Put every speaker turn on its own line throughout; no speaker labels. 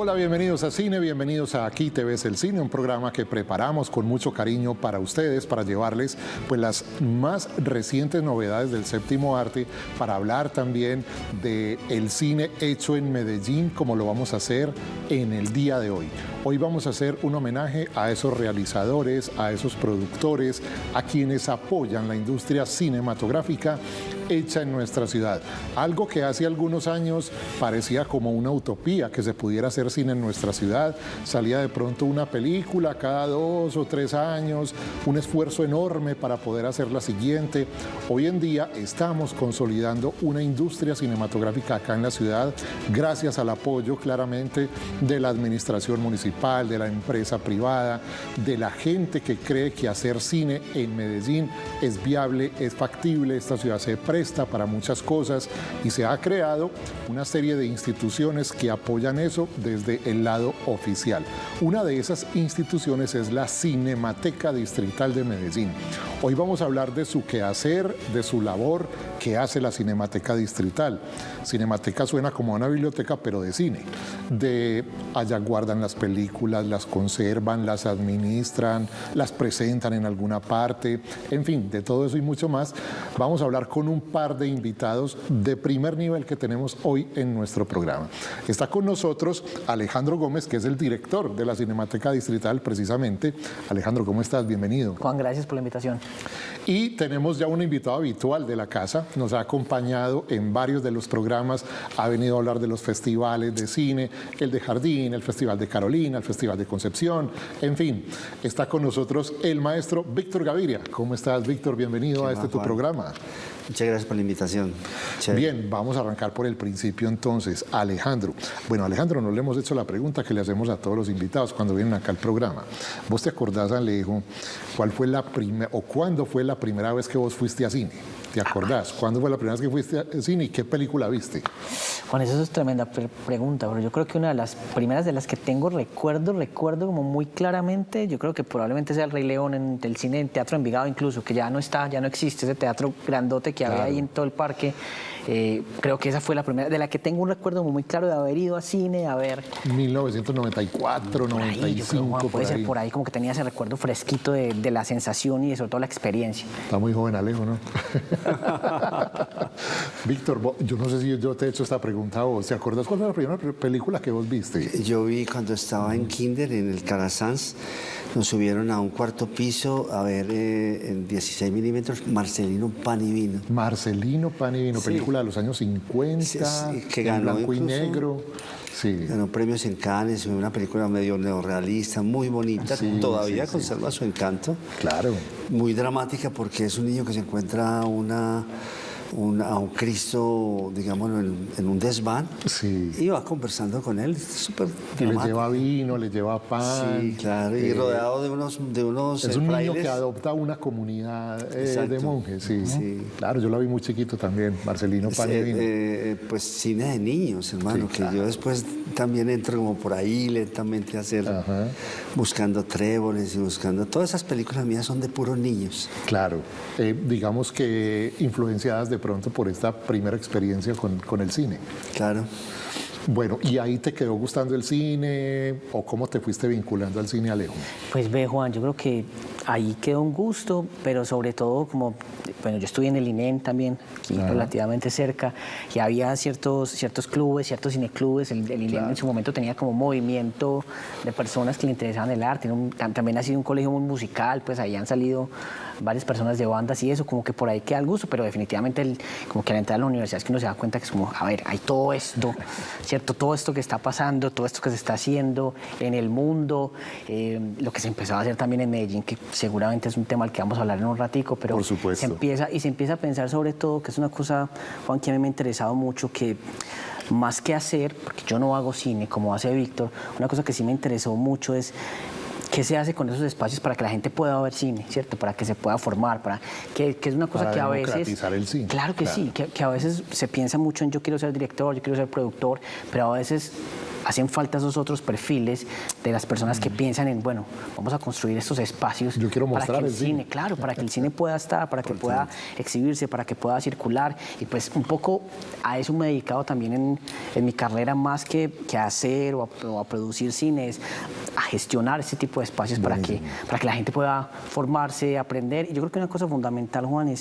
Hola, bienvenidos a Cine, bienvenidos a Aquí te ves el cine, un programa que preparamos con mucho cariño para ustedes, para llevarles pues las más recientes novedades del séptimo arte, para hablar también del cine hecho en Medellín, como lo vamos a hacer en el día de hoy. Hoy vamos a hacer un homenaje a esos realizadores, a esos productores, a quienes apoyan la industria cinematográfica hecha en nuestra ciudad. Algo que hace algunos años parecía como una utopía, que se pudiera hacer cine en nuestra ciudad. Salía de pronto una película cada 2 o 3 años, un esfuerzo enorme para poder hacer la siguiente. Hoy en día estamos consolidando una industria cinematográfica acá en la ciudad, gracias al apoyo claramente de la administración municipal, de la empresa privada, de la gente que cree que hacer cine en Medellín es viable, es factible. Esta ciudad se presta para muchas cosas y se ha creado una serie de instituciones que apoyan eso desde el lado oficial. Una de esas instituciones es la Cinemateca Distrital de Medellín. Hoy vamos a hablar de su quehacer, de su labor que hace la Cinemateca Distrital. Cinemateca suena como una biblioteca, pero de cine. Allá guardan las películas, las conservan, las administran, las presentan en alguna parte, en fin, de todo eso y mucho más. Vamos a hablar con un par de invitados de primer nivel que tenemos hoy en nuestro programa. Está con nosotros Alejandro Gómez, que es el director de la Cinemateca Distrital, precisamente. Alejandro, ¿cómo estás? Bienvenido.
Juan, gracias por la invitación.
Y tenemos ya un invitado habitual de la casa, nos ha acompañado en varios de los programas, ha venido a hablar de los festivales de cine, el de Jardín, el Festival de Carolina, el Festival de Concepción, en fin, está con nosotros el maestro Víctor Gaviria. ¿Cómo estás, Víctor? Bienvenido a este tu programa.
Muchas gracias por la invitación. Chévere.
Bien, vamos a arrancar por el principio entonces. Alejandro. Bueno, Alejandro, no le hemos hecho la pregunta que le hacemos a todos los invitados cuando vienen acá al programa. ¿Vos te acordás, Alejo, cuándo fue la primera vez que vos fuiste a cine? ¿Te acordás? ¿Cuándo fue la primera vez que fuiste a cine y qué película viste?
Juan, eso es tremenda pregunta, pero yo creo que una de las primeras de las que tengo recuerdo como muy claramente, yo creo que probablemente sea El Rey León del cine en Teatro Envigado incluso, que ya no está, ya no existe ese teatro grandote que había ahí en todo el parque. Creo que esa fue la primera de la que tengo un recuerdo muy claro de haber ido a cine, a ver...
1994, 95,
Juan, puede ser por ahí, como que tenía ese recuerdo fresquito de la sensación y sobre todo la experiencia.
Está muy joven Alejo, ¿no? Víctor, yo no sé si yo te he hecho esta pregunta a vos. ¿Te acuerdas cuál fue la primera película que vos viste?
Yo vi cuando estaba en kinder en el Calasanz, nos subieron a un cuarto piso a ver en 16 milímetros Marcelino Pan y Vino.
Marcelino Pan y Vino, sí. Película de los años 50, sí,
que ganó
blanco y negro.
Sí. Ganó premios en Cannes, una película medio neorrealista, muy bonita, sí, todavía sí, conserva su encanto.
Claro.
Muy dramática porque es un niño que se encuentra a un Cristo, digamos, en un desván,
sí,
y va conversando con él, súper
dramático. Le lleva vino, le lleva pan.
Sí, claro, y rodeado de unos
es un
frailes.
niño que adopta una comunidad de monjes, sí. Sí. Claro, yo la vi muy chiquito también, Marcelino Pan y Vino.
Pues cine de niños, hermano, sí, claro. Que yo después también entro como por ahí lentamente a hacer, buscando tréboles y buscando... Todas esas películas mías son de puros niños.
Claro, digamos que influenciadas de pronto por esta primera experiencia con el cine.
Claro.
Bueno, ¿y ahí te quedó gustando el cine o cómo te fuiste vinculando al cine, Alejo?
Pues ve, Juan, yo creo que ahí quedó un gusto, pero sobre todo como, bueno, yo estuve en el INEM también, aquí relativamente cerca, y había ciertos clubes, ciertos cineclubes. El INEM en su momento tenía como movimiento de personas que le interesaban el arte, también ha sido un colegio muy musical, pues ahí han salido varias personas de bandas y eso, como que por ahí queda el gusto, pero definitivamente como que al entrar a la universidad es que uno se da cuenta que es como, a ver, hay todo esto, ¿cierto? Todo esto que está pasando, todo esto que se está haciendo en el mundo, lo que se empezó a hacer también en Medellín, que seguramente es un tema al que vamos a hablar en un ratico, pero
por supuesto.
se empieza a pensar sobre todo, que es una cosa, Juan, que a mí me ha interesado mucho, que más que hacer, porque yo no hago cine como hace Víctor, una cosa que sí me interesó mucho es ¿qué se hace con esos espacios para que la gente pueda ver cine, ¿cierto? Para que se pueda formar, que es una cosa
para
que a veces...
democratizar el cine.
Claro que sí, que a veces se piensa mucho en yo quiero ser director, yo quiero ser productor, pero a veces hacen falta esos otros perfiles de las personas que piensan en, bueno, vamos a construir estos espacios
yo quiero
para que
mostrar
el cine, claro, para que el cine pueda estar, para que pueda exhibirse, para que pueda circular. Y pues un poco a eso me he dedicado también en mi carrera, más que a hacer o a producir cines, a gestionar ese tipo de espacios para que la gente pueda formarse, aprender. Y yo creo que una cosa fundamental, Juan,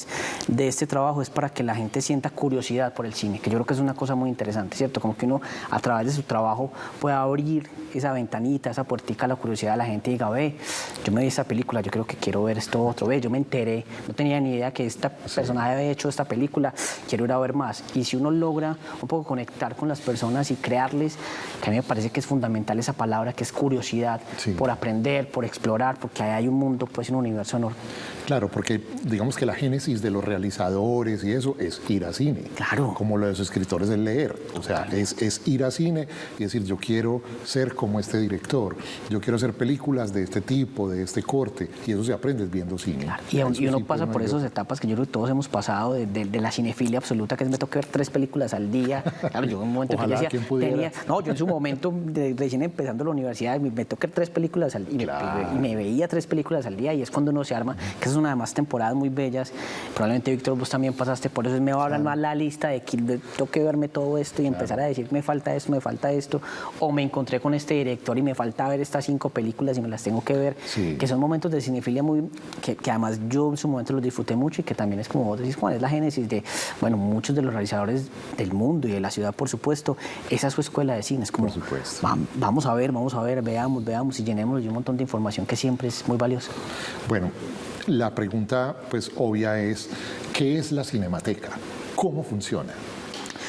de este trabajo es para que la gente sienta curiosidad por el cine, que yo creo que es una cosa muy interesante, ¿cierto? Como que uno a través de su trabajo pueda abrir esa ventanita, esa puertica a la curiosidad de la gente y diga, ve, yo me vi esta película, yo creo que quiero ver esto otro, ve, yo me enteré, no tenía ni idea que esta personaje había hecho esta película, quiero ir a ver más. Y si uno logra un poco conectar con las personas y crearles, que a mí me parece que es fundamental esa palabra que es curiosidad, por aprender, por explorar, porque ahí hay un mundo, pues un universo enorme.
Claro, porque digamos que la génesis de los realizadores y eso es ir a cine.
Claro.
Como lo de los escritores es leer. O sea, es ir a cine y decir, yo quiero ser como este director, yo quiero hacer películas de este tipo, de este corte, y eso se aprende viendo cine.
Claro. Y uno pasa por esas etapas que yo creo que todos hemos pasado, de la cinefilia absoluta, que es me toca ver 3 películas al día. Claro, yo en un momento
Ojalá,
que decía, yo en su momento, recién empezando la universidad, me toca ver 3 películas al día, y me veía 3 películas al día, y es cuando uno se arma, que son además temporadas muy bellas. Probablemente, Víctor, vos también pasaste por eso, me va a hablar más la lista de que tengo que verme todo esto y empezar a decir, me falta esto, o me encontré con este director y me falta ver estas 5 películas y me las tengo que ver, que son momentos de cinefilia que además yo en su momento los disfruté mucho y que también es como vos decís, Juan, es la génesis de, bueno, muchos de los realizadores del mundo y de la ciudad, por supuesto, esa es su escuela de cine, es como, vamos a ver, veamos y llenemos de un montón de información que siempre es muy valiosa.
Bueno, la pregunta pues obvia es, ¿qué es la Cinemateca? ¿Cómo funciona?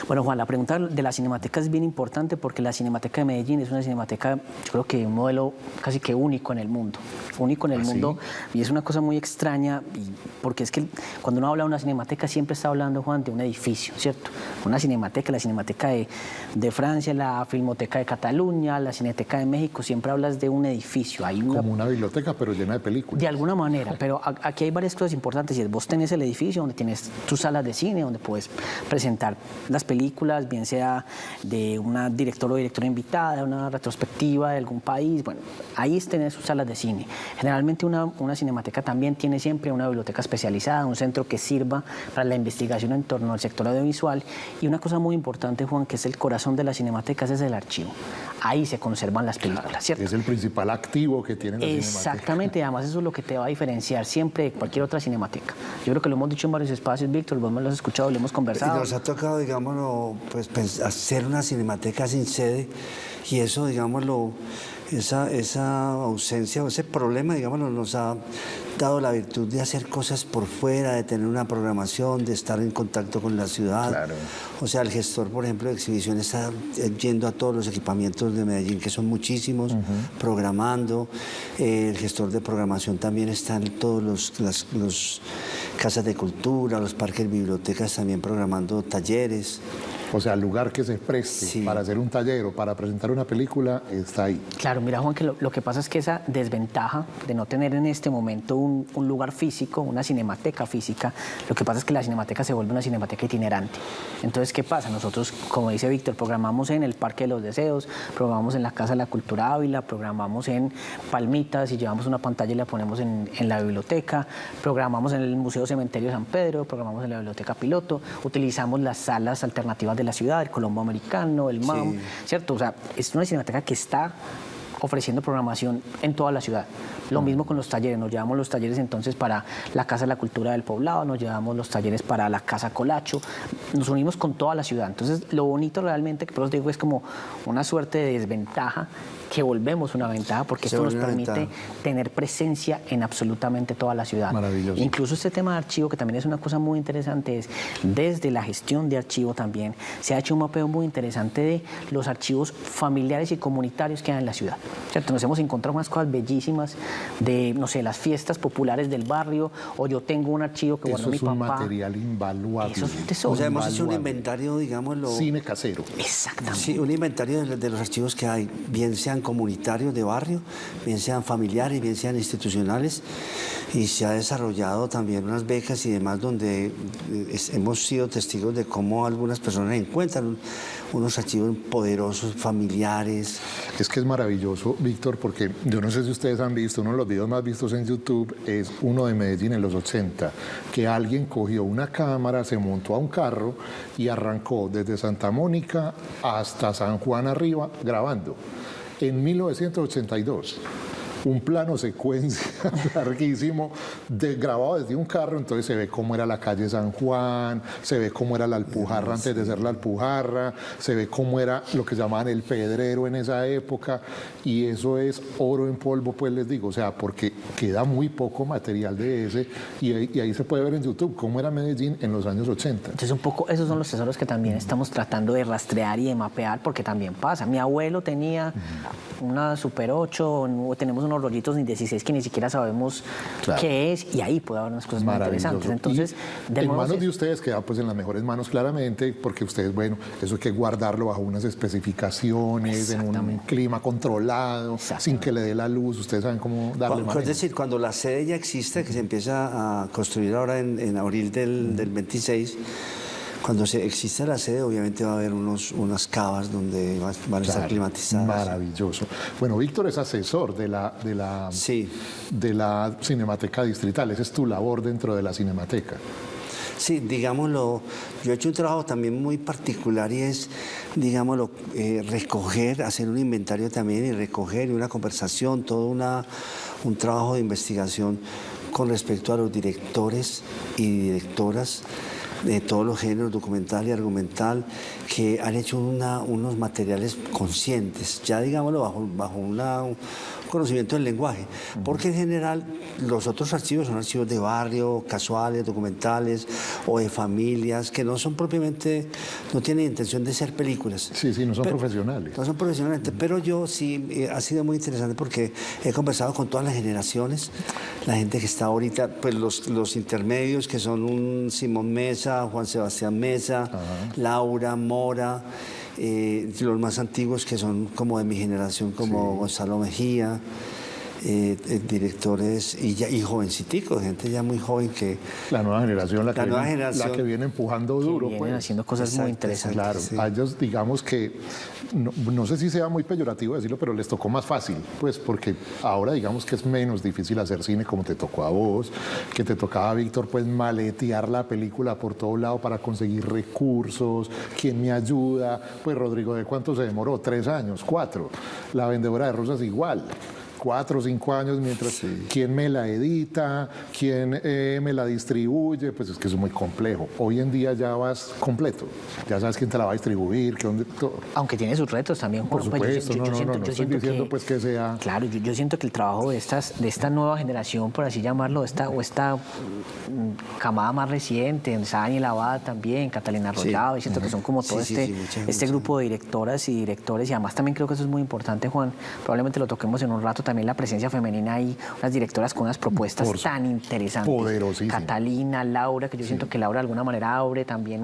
Bueno, Juan, la pregunta de la Cinemateca es bien importante porque la Cinemateca de Medellín es una cinemateca, yo creo que un modelo casi que único en el mundo. Único en el mundo, y es una cosa muy extraña, porque es que cuando uno habla de una cinemateca siempre está hablando, Juan, de un edificio, ¿cierto? Una cinemateca, la Cinemateca de Francia, la Filmoteca de Cataluña, la Cineteca de México, siempre hablas de un edificio. Hay
como una biblioteca, pero llena de películas.
De alguna manera, pero aquí hay varias cosas importantes, y es, vos tenés el edificio donde tienes tus salas de cine, donde puedes presentar las películas, bien sea de una director o directora invitada, una retrospectiva de algún país, bueno, ahí tenés sus salas de cine. Generalmente una cinemateca también tiene siempre una biblioteca especializada, un centro que sirva para la investigación en torno al sector audiovisual, y una cosa muy importante, Juan, que es el corazón de la cinemateca, es el archivo. Ahí se conservan las películas, ¿cierto?
Es el principal activo que tiene la cinemateca.
Exactamente, además eso es lo que te va a diferenciar siempre de cualquier otra cinemateca. Yo creo que lo hemos dicho en varios espacios, Víctor, vos me lo has escuchado, lo hemos conversado.
Y nos ha tocado, digámoslo, pues hacer una cinemateca sin sede, y eso, digámoslo, esa ausencia o ese problema, digámoslo, nos ha dado la virtud de hacer cosas por fuera, de tener una programación, de estar en contacto con la ciudad.
Claro.
O sea, el gestor, por ejemplo, de exhibición está yendo a todos los equipamientos de Medellín, que son muchísimos, programando. El gestor de programación también está en todos los casas de cultura, los parques, bibliotecas, también programando talleres.
O sea, el lugar que se preste para hacer un taller o para presentar una película está ahí.
Claro, mira, Juan, que lo que pasa es que esa desventaja de no tener en este momento un lugar físico, una cinemateca física, lo que pasa es que la cinemateca se vuelve una cinemateca itinerante. Entonces, ¿qué pasa? Nosotros, como dice Víctor, programamos en el Parque de los Deseos, programamos en la Casa de la Cultura Ávila, programamos en Palmitas y llevamos una pantalla y la ponemos en la biblioteca, programamos en el Museo Cementerio de San Pedro, programamos en la Biblioteca Piloto, utilizamos las salas alternativas de la ciudad, el Colombo Americano, el MAM, ¿cierto? O sea, es una cinemateca que está ofreciendo programación en toda la ciudad. Lo mismo con los talleres, nos llevamos los talleres entonces para la Casa de la Cultura del Poblado, nos llevamos los talleres para la Casa Colacho, nos unimos con toda la ciudad. Entonces, lo bonito realmente, que por eso digo, es como una suerte de desventaja, que volvemos una ventaja, porque esto nos permite tener presencia en absolutamente toda la ciudad.
Maravilloso.
Incluso este tema de archivo, que también es una cosa muy interesante, es desde la gestión de archivo también se ha hecho un mapeo muy interesante de los archivos familiares y comunitarios que hay en la ciudad, ¿cierto? Nos hemos encontrado unas cosas bellísimas de, no sé, las fiestas populares del barrio, o yo tengo un archivo que guardó mi papá.
Eso es un material invaluable.
Eso es un tesoro.
O sea, hemos hecho un inventario, digámoslo.
Cine casero.
Exactamente.
Sí, un inventario de los archivos que hay, bien sean comunitarios de barrio, bien sean familiares, bien sean institucionales, y se ha desarrollado también unas becas y demás donde hemos sido testigos de cómo algunas personas encuentran unos archivos poderosos, familiares.
Es que es maravilloso, Víctor, porque yo no sé si ustedes han visto, uno de los videos más vistos en YouTube es uno de Medellín en los 80, que alguien cogió una cámara, se montó a un carro y arrancó desde Santa Mónica hasta San Juan arriba grabando. En 1982. Un plano secuencia larguísimo, grabado desde un carro, entonces se ve cómo era la calle San Juan, se ve cómo era la Alpujarra antes de ser la Alpujarra, se ve cómo era lo que llamaban el Pedrero en esa época, y eso es oro en polvo, pues les digo, o sea, porque queda muy poco material de ese, y ahí se puede ver en YouTube cómo era Medellín en los años 80.
Entonces un poco esos son los tesoros que también estamos tratando de rastrear y de mapear, porque también pasa. Mi abuelo tenía una Super 8, tenemos unos rollitos ni 16 que ni siquiera sabemos qué es, y ahí puede haber unas cosas muy interesantes. Entonces,
en manos de ustedes queda pues en las mejores manos claramente, porque ustedes, bueno, eso hay que guardarlo bajo unas especificaciones, en un clima controlado, sin que le dé la luz, ustedes saben cómo darle manejo.
Es decir, cuando la sede ya existe, que se empieza a construir ahora en abril del 26, cuando exista la sede, obviamente va a haber unas cavas donde van a estar climatizadas.
Maravilloso. Bueno, Víctor es asesor de la Cinemateca Distrital. Esa es tu labor dentro de la Cinemateca.
Sí, digámoslo, yo he hecho un trabajo también muy particular y es, digámoslo, recoger, hacer un inventario también y recoger una conversación, todo un trabajo de investigación con respecto a los directores y directoras de todos los géneros, documental y argumental, que han hecho unos materiales conscientes, ya digámoslo bajo un conocimiento del lenguaje, porque en general los otros archivos son archivos de barrio, casuales, documentales o de familias, que no son propiamente, no tienen intención de ser películas.
Sí, no son profesionales.
No son profesionales, pero yo sí, ha sido muy interesante porque he conversado con todas las generaciones, la gente que está ahorita, pues los intermedios que son un Simón Mesa, Juan Sebastián Mesa, Laura Mora, los más antiguos que son como de mi generación, como Gonzalo Mejía, directores y jovenciticos, gente ya muy joven que...
La nueva generación, la que viene empujando duro.
Vienen pues haciendo cosas muy interesantes.
Claro, a ellos digamos que, no sé si sea muy peyorativo decirlo, pero les tocó más fácil, pues porque ahora digamos que es menos difícil hacer cine como te tocó a vos, que te tocaba a Víctor pues maletear la película por todo lado para conseguir recursos, quién me ayuda, pues Rodrigo, ¿de cuánto se demoró? 3 años, 4, La vendedora de rosas igual. 4 o 5 años, mientras quién me la edita, quién me la distribuye, pues es que eso es muy complejo. Hoy en día ya vas completo, ya sabes quién te la va a distribuir, todo.
Aunque tiene sus retos también,
Juan. Por supuesto, no estoy diciendo pues que sea...
Claro, yo siento que el trabajo de esta nueva generación, por así llamarlo, esta camada más reciente, Daniel Abad también, Catalina Arroyado, y siento que son como todo este grupo de directoras y directores, y además también creo que eso es muy importante, Juan, probablemente lo toquemos en un rato, también la presencia femenina y unas directoras con unas propuestas tan interesantes.
Poderosísimas.
Catalina, Laura, que yo siento que Laura de alguna manera abre también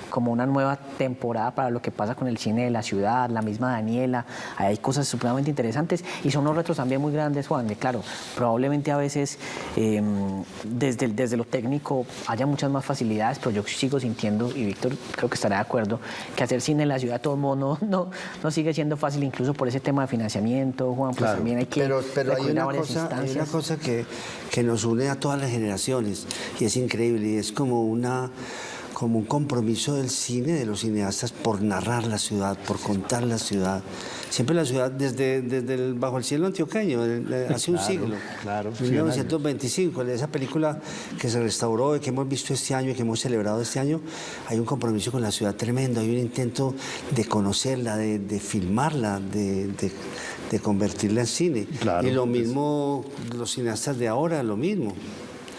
como una nueva temporada para lo que pasa con el cine de la ciudad, la misma Daniela, hay cosas supremamente interesantes y son unos retos también muy grandes, Juan, de claro, probablemente a veces desde lo técnico haya muchas más facilidades, pero yo sigo sintiendo, y Víctor creo que estará de acuerdo, que hacer cine en la ciudad de todo modo no sigue siendo fácil, incluso por ese tema de financiamiento, Juan, pues también hay que
pero hay una cosa que nos une a todas las generaciones y es increíble y es como un compromiso del cine, de los cineastas por narrar la ciudad, por contar la ciudad. Siempre la ciudad, desde bajo el cielo antioqueño, hace un siglo, 1925, esa película que se restauró y que hemos visto este año y que hemos celebrado este año, hay un compromiso con la ciudad tremendo, hay un intento de conocerla, de filmarla, de convertirla en cine. Y lo mismo, los cineastas de ahora, lo mismo.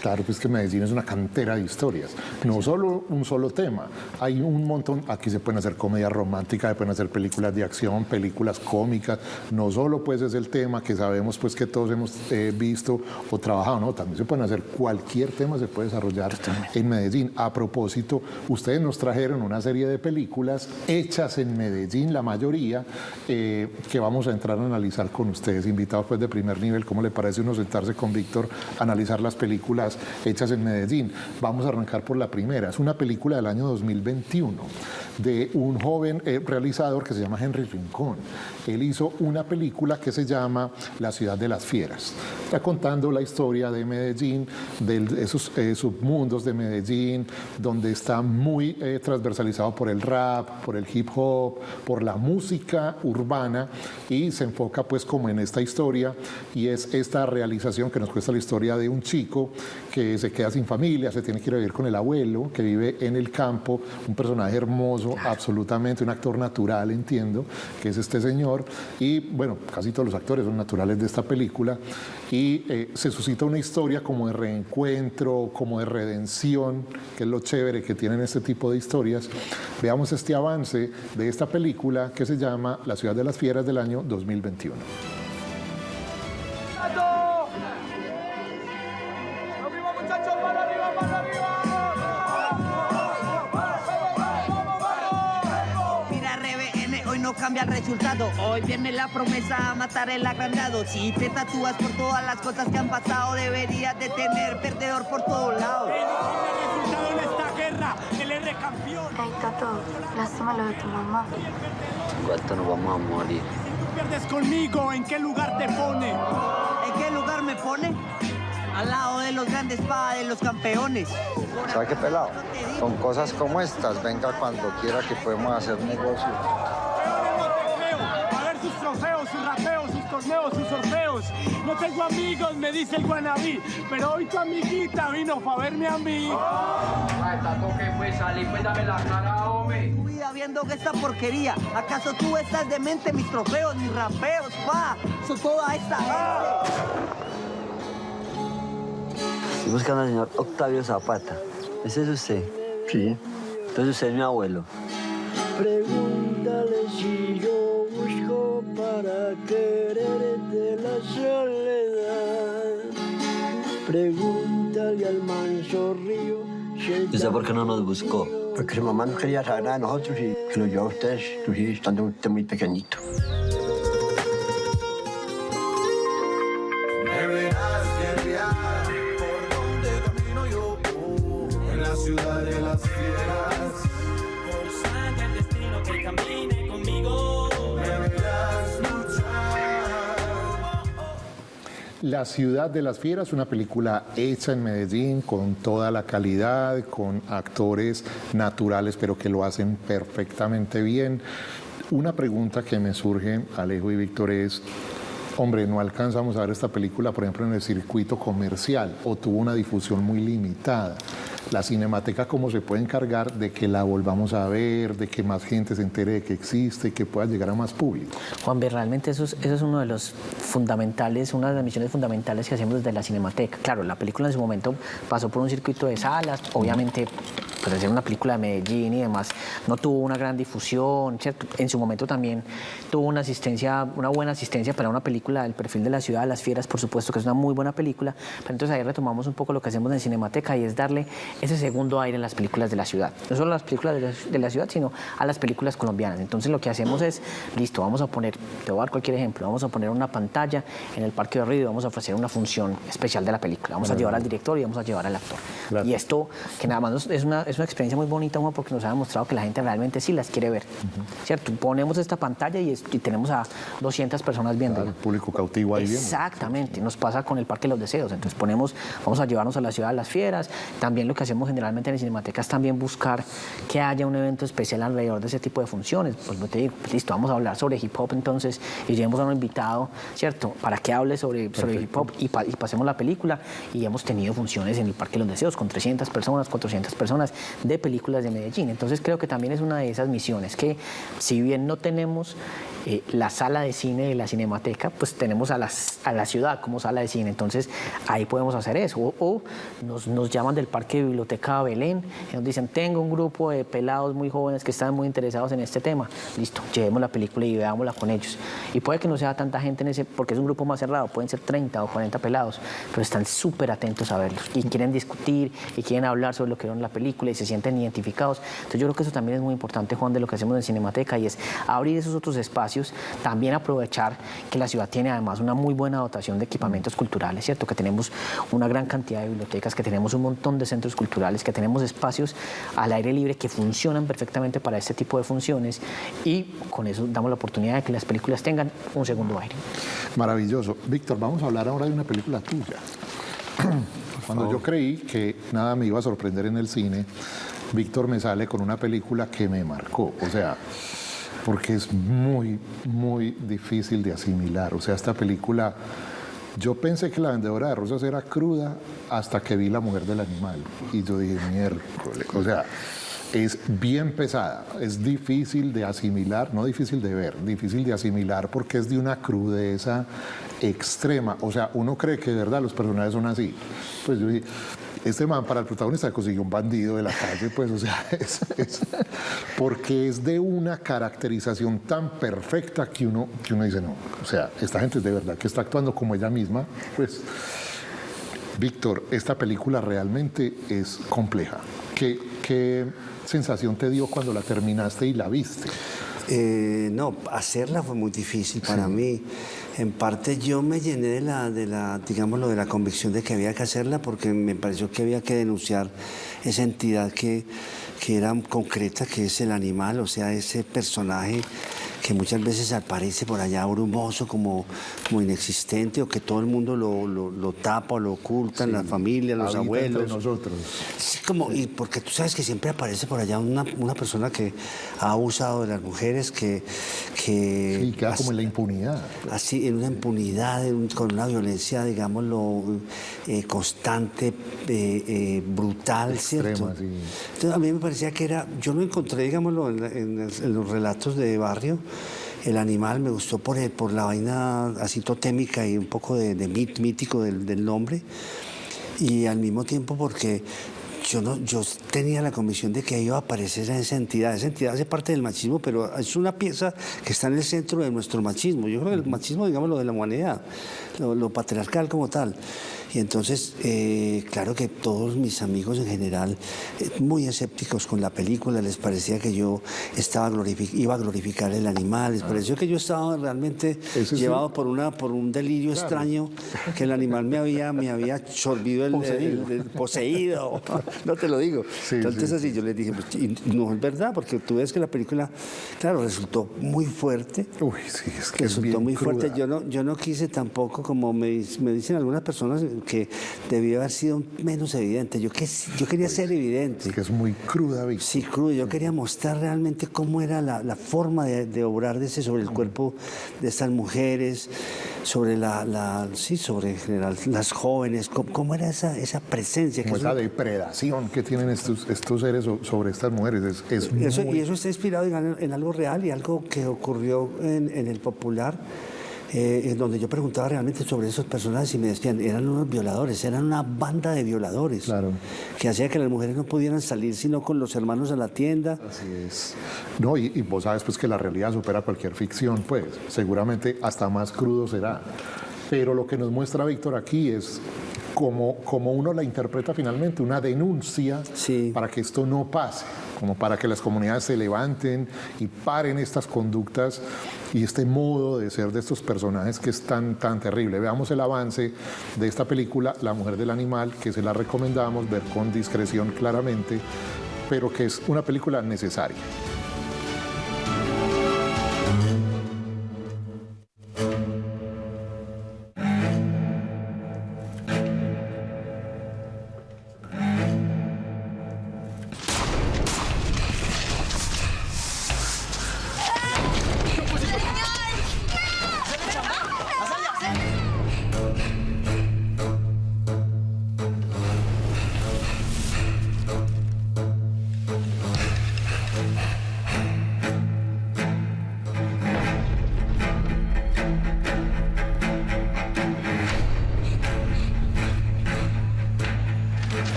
Claro, pues que Medellín es una cantera de historias, no solo un solo tema, hay un montón, aquí se pueden hacer comedia romántica, se pueden hacer películas de acción, películas cómicas, no solo pues es el tema que sabemos pues que todos hemos visto o trabajado, no, también se pueden hacer, cualquier tema se puede desarrollar en Medellín. A propósito, ustedes nos trajeron una serie de películas hechas en Medellín, la mayoría, que vamos a entrar a analizar con ustedes, invitados pues de primer nivel. ¿Cómo le parece uno sentarse con Víctor a analizar las películas hechas en Medellín? Vamos a arrancar por la primera. Es una película del año 2021 de un joven realizador que se llama Henry Rincón. Él hizo una película que se llama La ciudad de las fieras. Está contando la historia de Medellín, de esos submundos de Medellín, donde está muy transversalizado por el rap, por el hip hop, por la música urbana, y se enfoca pues como en esta historia, y es esta realización que nos cuesta la historia de un chico que se queda sin familia, se tiene que ir a vivir con el abuelo, que vive en el campo, un personaje hermoso, absolutamente, un actor natural, entiendo, que es este señor, y bueno, casi todos los actores son naturales de esta película, y se suscita una historia como de reencuentro, como de redención, que es lo chévere que tienen este tipo de historias. Veamos este avance de esta película que se llama La ciudad de las fieras, del año 2021.
Cambia el resultado. Hoy viene la promesa a matar el agrandado. Si te tatúas por todas las cosas que han pasado, deberías de tener perdedor por todos lados.
El resultado en esta guerra, el R campeón.
Ay, Tato, lástima lo de tu mamá.
¿Cuánto nos vamos a morir?
Si pierdes conmigo, ¿en qué lugar te pone?
¿En qué lugar me pone? Al lado de los grandes pa' de los campeones.
¿Sabe qué, pelado? Con cosas como estas, venga cuando quiera que podemos hacer negocio.
Sus trofeos, sus rapeos, sus torneos, sus sorteos. No tengo amigos, me dice el guanabí, pero hoy tu amiguita vino pa' verme a mí.
Ay, Tato, que pues salí, pues dame la cara, hombre.
Tu vida viendo que esta porquería. ¿Acaso tú estás demente? Mis trofeos, mis rapeos, pa. Son toda esta gente.
Estoy buscando al señor Octavio Zapata. ¿Ese es usted?
Sí.
Entonces usted es mi abuelo.
Pregúntale si yo busco para quererte la soledad. Pregúntale al manso río.
¿Y usted por qué no nos buscó?
Porque su mamá no quería saber nada de nosotros y que lo llevó a ustedes, inclusive estando usted muy pequeñito.
Me verás guerrear por donde camino yo, en la ciudad de las fieras.
Forzando el destino que camine conmigo.
Me verás luchar.
La ciudad de las fieras, una película hecha en Medellín con toda la calidad, con actores naturales, pero que lo hacen perfectamente bien. Una pregunta que me surge, Alejo y Víctor, es: hombre, no alcanzamos a ver esta película, por ejemplo, en el circuito comercial, o tuvo una difusión muy limitada. La Cinemateca, ¿cómo se puede encargar de que la volvamos a ver, de que más gente se entere de que existe y que pueda llegar a más público?
Juan B, realmente eso es uno de los fundamentales, una de las misiones fundamentales que hacemos desde la Cinemateca. Claro, la película en su momento pasó por un circuito de salas, obviamente, pues hacer una película de Medellín y demás, no tuvo una gran difusión, ¿cierto? En su momento también tuvo una asistencia, una buena asistencia para una película del perfil de la ciudad de las fieras, por supuesto que es una muy buena película, pero entonces ahí retomamos un poco lo que hacemos en Cinemateca, y es darle ese segundo aire en las películas de la ciudad. No solo a las películas de la ciudad, sino a las películas colombianas. Entonces lo que hacemos es, listo, vamos a poner, te voy a dar cualquier ejemplo, vamos a poner una pantalla en el Parque de Río y vamos a ofrecer una función especial de la película. Vamos a llevar al director y vamos a llevar al actor. Claro. Y esto, que nada más es una experiencia muy bonita, Juan, porque nos ha demostrado que la gente realmente sí las quiere ver. ¿Cierto? Ponemos esta pantalla y tenemos a 200 personas viendo.
Claro, el público cautivo ahí viendo.
Exactamente. Nos pasa con el Parque de los Deseos. Entonces vamos a llevarnos a la ciudad de las fieras. También lo que hacemos generalmente en Cinemateca es también buscar que haya un evento especial alrededor de ese tipo de funciones. Pues te digo, listo, vamos a hablar sobre hip hop entonces, y llevemos a un invitado, ¿cierto? Para que hable sobre hip hop y pasemos la película. Y hemos tenido funciones en el Parque de los Deseos con 300 personas, 400 personas, de películas de Medellín. Entonces creo que también es una de esas misiones que, si bien no tenemos la sala de cine de la Cinemateca, pues tenemos a la ciudad como sala de cine, entonces ahí podemos hacer eso. O nos llaman del Parque de Biblioteca Belén y nos dicen, tengo un grupo de pelados muy jóvenes que están muy interesados en este tema, listo, llevemos la película y veámosla con ellos. Y puede que no sea tanta gente en ese, porque es un grupo más cerrado, pueden ser 30 o 40 pelados, pero están súper atentos a verlos y quieren discutir y quieren hablar sobre lo que vieron en la película y se sienten identificados. Entonces yo creo que eso también es muy importante, Juan, de lo que hacemos en Cinemateca, y es abrir esos otros espacios, también aprovechar que la ciudad tiene además una muy buena dotación de equipamientos culturales, ¿cierto? Que tenemos una gran cantidad de bibliotecas, que tenemos un montón de centros culturales, que tenemos espacios al aire libre que funcionan perfectamente para este tipo de funciones, y con eso damos la oportunidad de que las películas tengan un segundo aire.
Maravilloso. Víctor, vamos a hablar ahora de una película tuya. Cuando yo creí que nada me iba a sorprender en el cine, Víctor me sale con una película que me marcó, o sea, porque es muy, muy difícil de asimilar. O sea, esta película, yo pensé que La vendedora de rosas era cruda hasta que vi La mujer del animal. Y yo dije, miércoles, o sea, es bien pesada, es difícil de asimilar, no difícil de ver, difícil de asimilar porque es de una crudeza extrema. O sea, uno cree que de verdad los personajes son así. Pues yo dije, este man para el protagonista consiguió un bandido de la calle, pues, o sea, porque es de una caracterización tan perfecta que uno dice, no, o sea, esta gente es de verdad que está actuando como ella misma, pues. Víctor, esta película realmente es compleja. ¿Qué sensación te dio cuando la terminaste y la viste?
No, hacerla fue muy difícil para mí. En parte yo me llené de la convicción de que había que hacerla, porque me pareció que había que denunciar esa entidad que era concreta, que es el animal, o sea, ese personaje que muchas veces aparece por allá brumoso, como inexistente, o que todo el mundo lo tapa o lo oculta, sí, la familia, los abuelos.
Entre nosotros.
Sí, y porque tú sabes que siempre aparece por allá una persona que ha abusado de las mujeres, que
queda como en la impunidad.
Así, en una impunidad, con una violencia, digámoslo, constante, brutal, extrema, ¿cierto? Sí. Entonces a mí me parecía que yo lo encontré, digámoslo, en los relatos de barrio. El animal me gustó por la vaina así totémica y un poco de mítico del nombre, y al mismo tiempo porque yo tenía la convicción de que iba a aparecer esa entidad. Esa entidad hace parte del machismo, pero es una pieza que está en el centro de nuestro machismo. Yo creo que el machismo, digamos, lo de la humanidad, lo patriarcal como tal. Y entonces, claro que todos mis amigos en general, muy escépticos con la película, les parecía que yo iba a glorificar el animal, les pareció que yo estaba realmente llevado por un delirio extraño, que el animal me había absorbido poseído, no te lo digo. Sí, entonces así yo les dije, pues, no es verdad, porque tú ves que la película, claro, resultó muy fuerte.
Uy, sí, es que
resultó
es bien
muy
cruda.
Fuerte. Yo no quise tampoco, como me dicen algunas personas, que debió haber sido menos evidente. Yo quería ser evidente.
Es que es muy cruda, Víctor.
Sí, crudo. Yo quería mostrar realmente cómo era la forma de obrar sobre el cuerpo de estas mujeres, sobre sobre en general las jóvenes, cómo era esa presencia.
Como esa depredación que tienen estos seres sobre estas mujeres.
Y eso está inspirado en algo real y algo que ocurrió en el popular. En donde yo preguntaba realmente sobre esos personajes y me decían, eran unos violadores, eran una banda de violadores, claro, que hacía que las mujeres no pudieran salir sino con los hermanos a la tienda.
Así es. No, y vos sabes pues que la realidad supera cualquier ficción, pues seguramente hasta más crudo será. Pero lo que nos muestra Víctor aquí es como uno la interpreta finalmente, una denuncia, sí, para que esto no pase, como para que las comunidades se levanten y paren estas conductas y este modo de ser de estos personajes que es tan terrible. Veamos el avance de esta película, La mujer del animal, que se la recomendamos ver con discreción claramente, pero que es una película necesaria.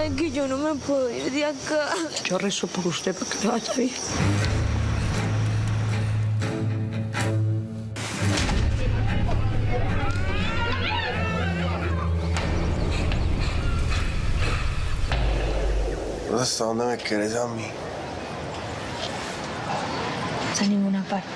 sabe que yo no me puedo ir de acá.
Yo rezo por usted para que le vaya bien.
¿Hasta dónde me quieres a mí?
A ninguna parte.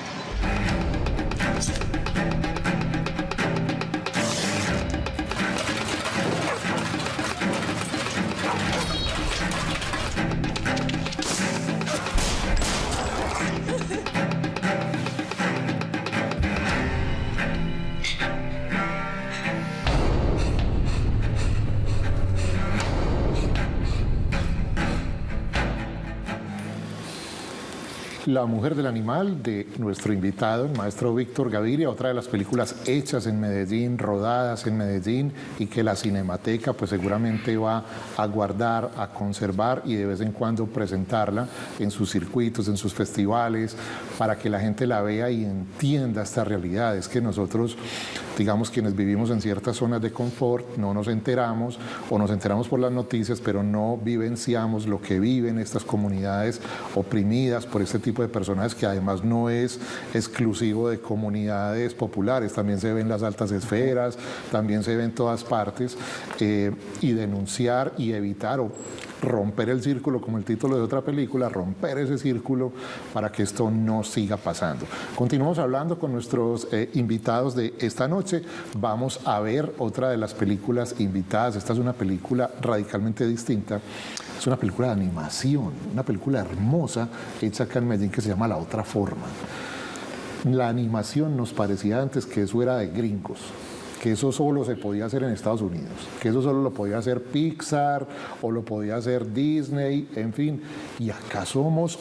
La mujer del animal, de nuestro invitado, el maestro Víctor Gaviria, otra de las películas hechas en Medellín, rodadas en Medellín y que la Cinemateca pues seguramente va a guardar, a conservar y de vez en cuando presentarla en sus circuitos, en sus festivales, para que la gente la vea y entienda esta realidad. Es que nosotros, digamos, quienes vivimos en ciertas zonas de confort, no nos enteramos o nos enteramos por las noticias, pero no vivenciamos lo que viven estas comunidades oprimidas por este tipo de personajes, que además no es exclusivo de comunidades populares, también se ve en las altas esferas, también se ve en todas partes, y denunciar y evitar o romper el círculo, como el título de otra película, romper ese círculo para que esto no siga pasando. Continuamos hablando con nuestros invitados de esta noche. Vamos a ver otra de las películas invitadas. Esta es una película radicalmente distinta. Es una película de animación, una película hermosa hecha acá en Medellín que se llama La Otra Forma. La animación nos parecía antes que eso era de gringos, que eso solo se podía hacer en Estados Unidos, que eso solo lo podía hacer Pixar o lo podía hacer Disney, en fin. Y acá somos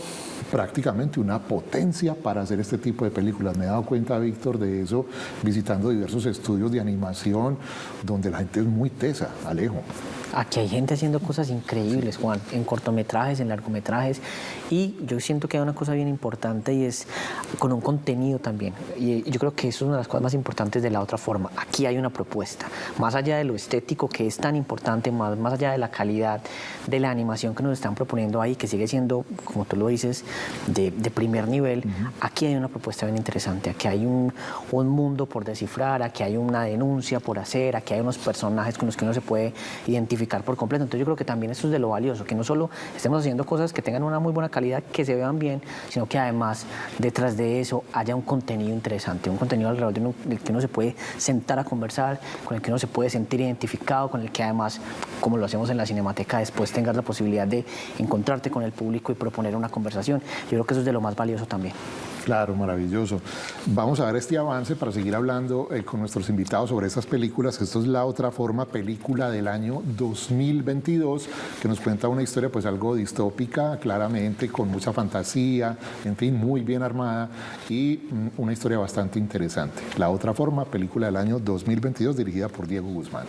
prácticamente una potencia para hacer este tipo de películas. Me he dado cuenta, Víctor, de eso visitando diversos estudios de animación donde la gente es muy tesa, Alejo.
Aquí hay gente haciendo cosas increíbles, Juan, en cortometrajes, en largometrajes, y yo siento que hay una cosa bien importante y es con un contenido también. Y yo creo que eso es una de las cosas más importantes de La Otra Forma. Aquí hay una propuesta, más allá de lo estético que es tan importante, más allá de la calidad de la animación que nos están proponiendo ahí, que sigue siendo, como tú lo dices, de primer nivel. Aquí hay una propuesta bien interesante, aquí hay un mundo por descifrar, aquí hay una denuncia por hacer, aquí hay unos personajes con los que uno se puede identificar por completo. Entonces yo creo que también eso es de lo valioso, que no solo estemos haciendo cosas que tengan una muy buena calidad, que se vean bien, sino que además detrás de eso haya un contenido interesante, un contenido alrededor del que uno se puede sentar a conversar, con el que uno se puede sentir identificado, con el que además, como lo hacemos en la Cinemateca, después tengas la posibilidad de encontrarte con el público y proponer una conversación. Yo creo que eso es de lo más valioso también.
Claro, maravilloso. Vamos a ver este avance para seguir hablando con nuestros invitados sobre estas películas. Esto es La Otra Forma, película del año 2022, que nos cuenta una historia pues algo distópica, claramente, con mucha fantasía, en fin, muy bien armada y una historia bastante interesante. La Otra Forma, película del año 2022, dirigida por Diego Guzmán.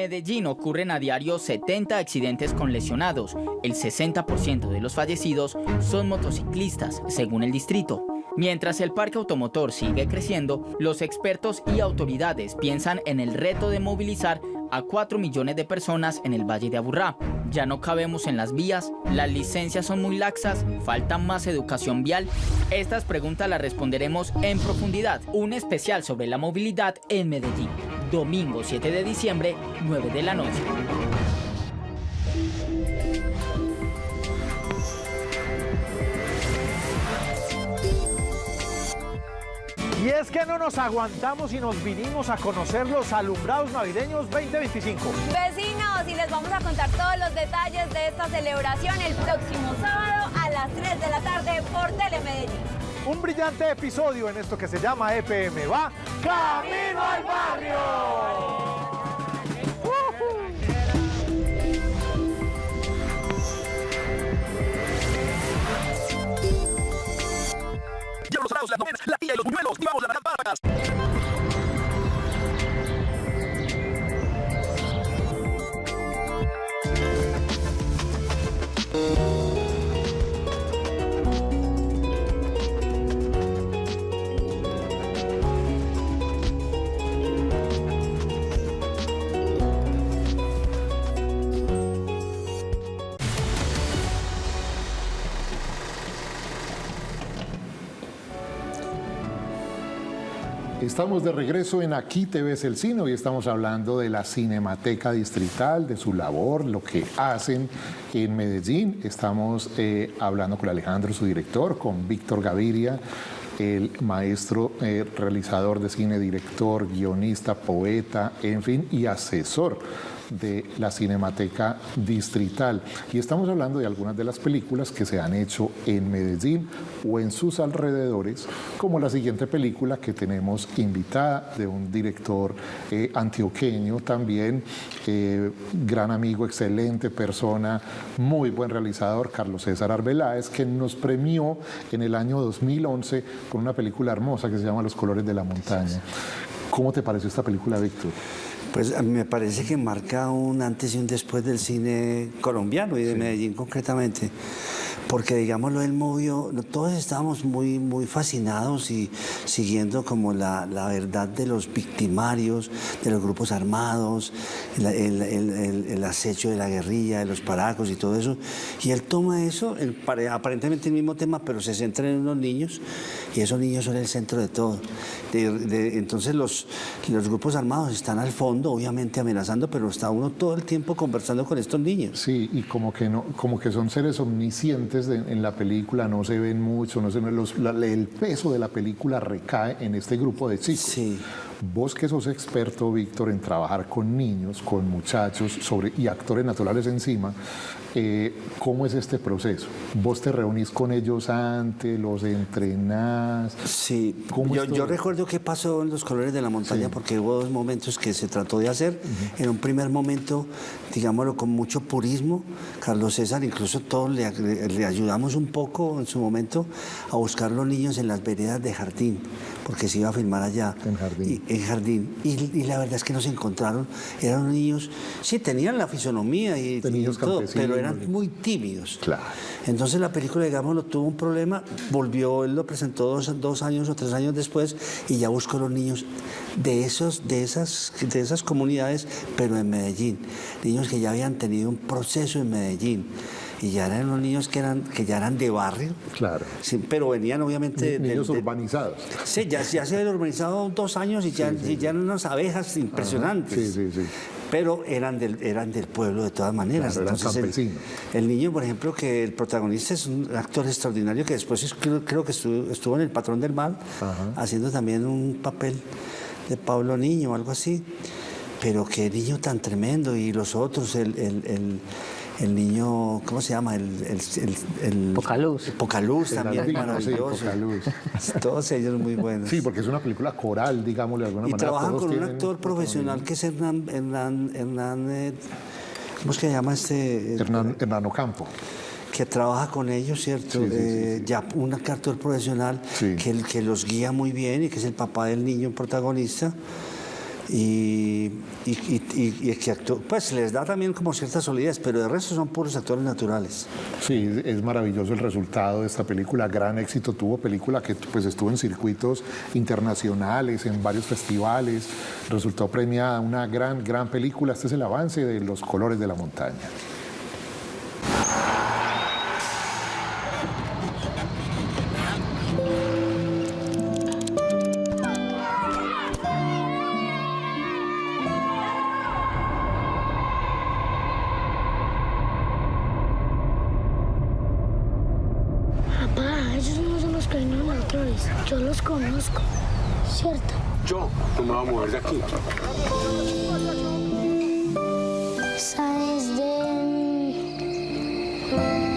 Medellín ocurren a diario 70 accidentes con lesionados. El 60% de los fallecidos son motociclistas, según el distrito. Mientras el parque automotor sigue creciendo, los expertos y autoridades piensan en el reto de movilizar a 4 millones de personas en el Valle de Aburrá. Ya no cabemos en las vías, las licencias son muy laxas, falta más educación vial. Estas preguntas las responderemos en profundidad. Un especial sobre la movilidad en Medellín. Domingo 7 de diciembre, 9 de la noche.
Y es que no nos aguantamos y nos vinimos a conocer los alumbrados navideños 2025.
Vecinos, y les vamos a contar todos los detalles de esta celebración el próximo sábado a las 3 de la tarde por Telemedellín.
Un brillante episodio en esto que se llama EPM. ¡Va! ¡Camino al barrio!
Los salados, las novenas, la tía y los buñuelos, y vamos a las barbas.
Estamos de regreso en Aquí te ves el cine. Hoy estamos hablando de la Cinemateca Distrital, de su labor, lo que hacen en Medellín. Estamos hablando con Alejandro, su director, con Víctor Gaviria, el maestro realizador de cine, director, guionista, poeta, en fin, y asesor de la Cinemateca Distrital. Y estamos hablando de algunas de las películas que se han hecho en Medellín o en sus alrededores, como la siguiente película que tenemos invitada, de un director antioqueño también, gran amigo, excelente persona, muy buen realizador, Carlos César Arbeláez, que nos premió en el año 2011 con una película hermosa que se llama Los colores de la montaña. ¿Cómo te pareció esta película, Víctor?
Pues a mí me parece que marca un antes y un después del cine colombiano y de Medellín concretamente, porque digámoslo, él movió, todos estábamos muy fascinados y siguiendo como la verdad de los victimarios, de los grupos armados, el acecho de la guerrilla, de los paracos y todo eso, y él toma eso, aparentemente el mismo tema, pero se centra en unos niños, y esos niños son el centro de todo. Entonces los grupos armados están al fondo, obviamente amenazando, pero está uno todo el tiempo conversando con estos niños.
Sí, y como que son seres omniscientes en la película, no se ven mucho, el peso de la película recae en este grupo de chicos.
Sí.
Vos que sos experto, Víctor, en trabajar con niños, con muchachos y actores naturales encima, ¿cómo es este proceso? ¿Vos te reunís con ellos antes, los entrenás?
Sí, yo recuerdo qué pasó en Los colores de la montaña, porque hubo dos momentos que se trató de hacer. En un primer momento, digámoslo, con mucho purismo, Carlos César, incluso todos le ayudamos un poco en su momento a buscar los niños en las veredas de Jardín, porque se iba a filmar allá. En Jardín. Y la verdad es que nos encontraron, eran niños, sí, tenían la fisonomía y todo, pero eran muy tímidos.
Claro.
Entonces la película, digámoslo, tuvo un problema, volvió, él lo presentó dos años o 3 años después y ya buscó los niños de esas comunidades, pero en Medellín. Niños que ya habían tenido un proceso en Medellín. Y ya eran unos niños que ya eran de barrio.
Claro.
Sí, pero venían obviamente...
Niños urbanizados.
Sí, ya se habían urbanizado 2 años y ya eran unas abejas impresionantes.
Sí.
Pero eran del pueblo de todas maneras.
Claro,
entonces
eran campesinos.
El niño, por ejemplo, que el protagonista es un actor extraordinario que después creo que estuvo en El Patrón del Mal, haciendo también un papel de Pablo Niño o algo así. Pero qué niño tan tremendo. Y los otros, el niño, ¿cómo se llama?
Pocaluz.
Pocaluz también, maravilloso.
Sí, Pocaluz.
Todos ellos muy buenos.
Sí, porque es una película coral, digámosle de alguna manera.
Y trabajan con un actor profesional que es Hernán, ¿cómo es que se llama este?
Hernán Ocampo.
Que trabaja con ellos, ¿cierto?
Sí.
Ya un actor profesional que los guía muy bien y que es el papá del niño protagonista. y que pues les da también como cierta solidez, pero de resto son puros actores naturales.
Sí, es maravilloso el resultado de esta película, gran éxito tuvo, película que pues estuvo en circuitos internacionales, en varios festivales, resultó premiada, una gran película. Este es el avance de Los colores de la montaña.
Papá, ellos no son los que vinieron la otra vez. Yo los conozco, ¿cierto?
Yo no me voy a mover de aquí.
¿Sabes de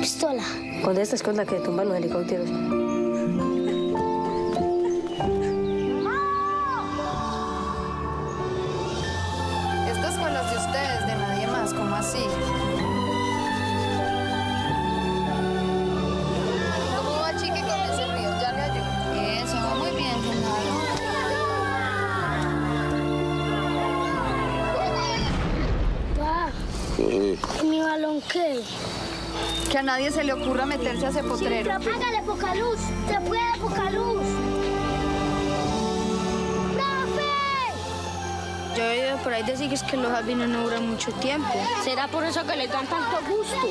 pistola?
¿Cuál de estas es la que tumba los helicópteros?
Esta escuela es de ustedes, de nadie más, ¿cómo así? ¿Cómo va, chique, con ese río? Ya le ayudo. Eso, va muy bien, Genaro.
Pa, ¿y mi balón qué?
Que a nadie se le ocurra meterse a ese potrero.
Hágale poca luz, se puede poca luz. Yo he oído por ahí decir que es que los albinos no duran mucho tiempo. ¿Será por eso que les dan tanto gusto?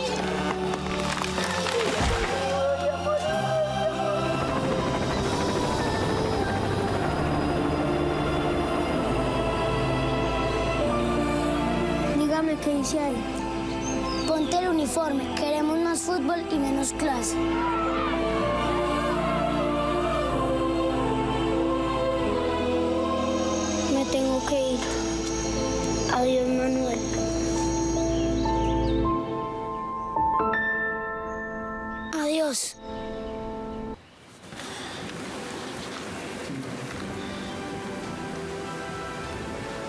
Dígame qué dice ahí. Ponte el uniforme, queremos más fútbol y menos clase. Me tengo que ir. Adiós, Manuel. Adiós.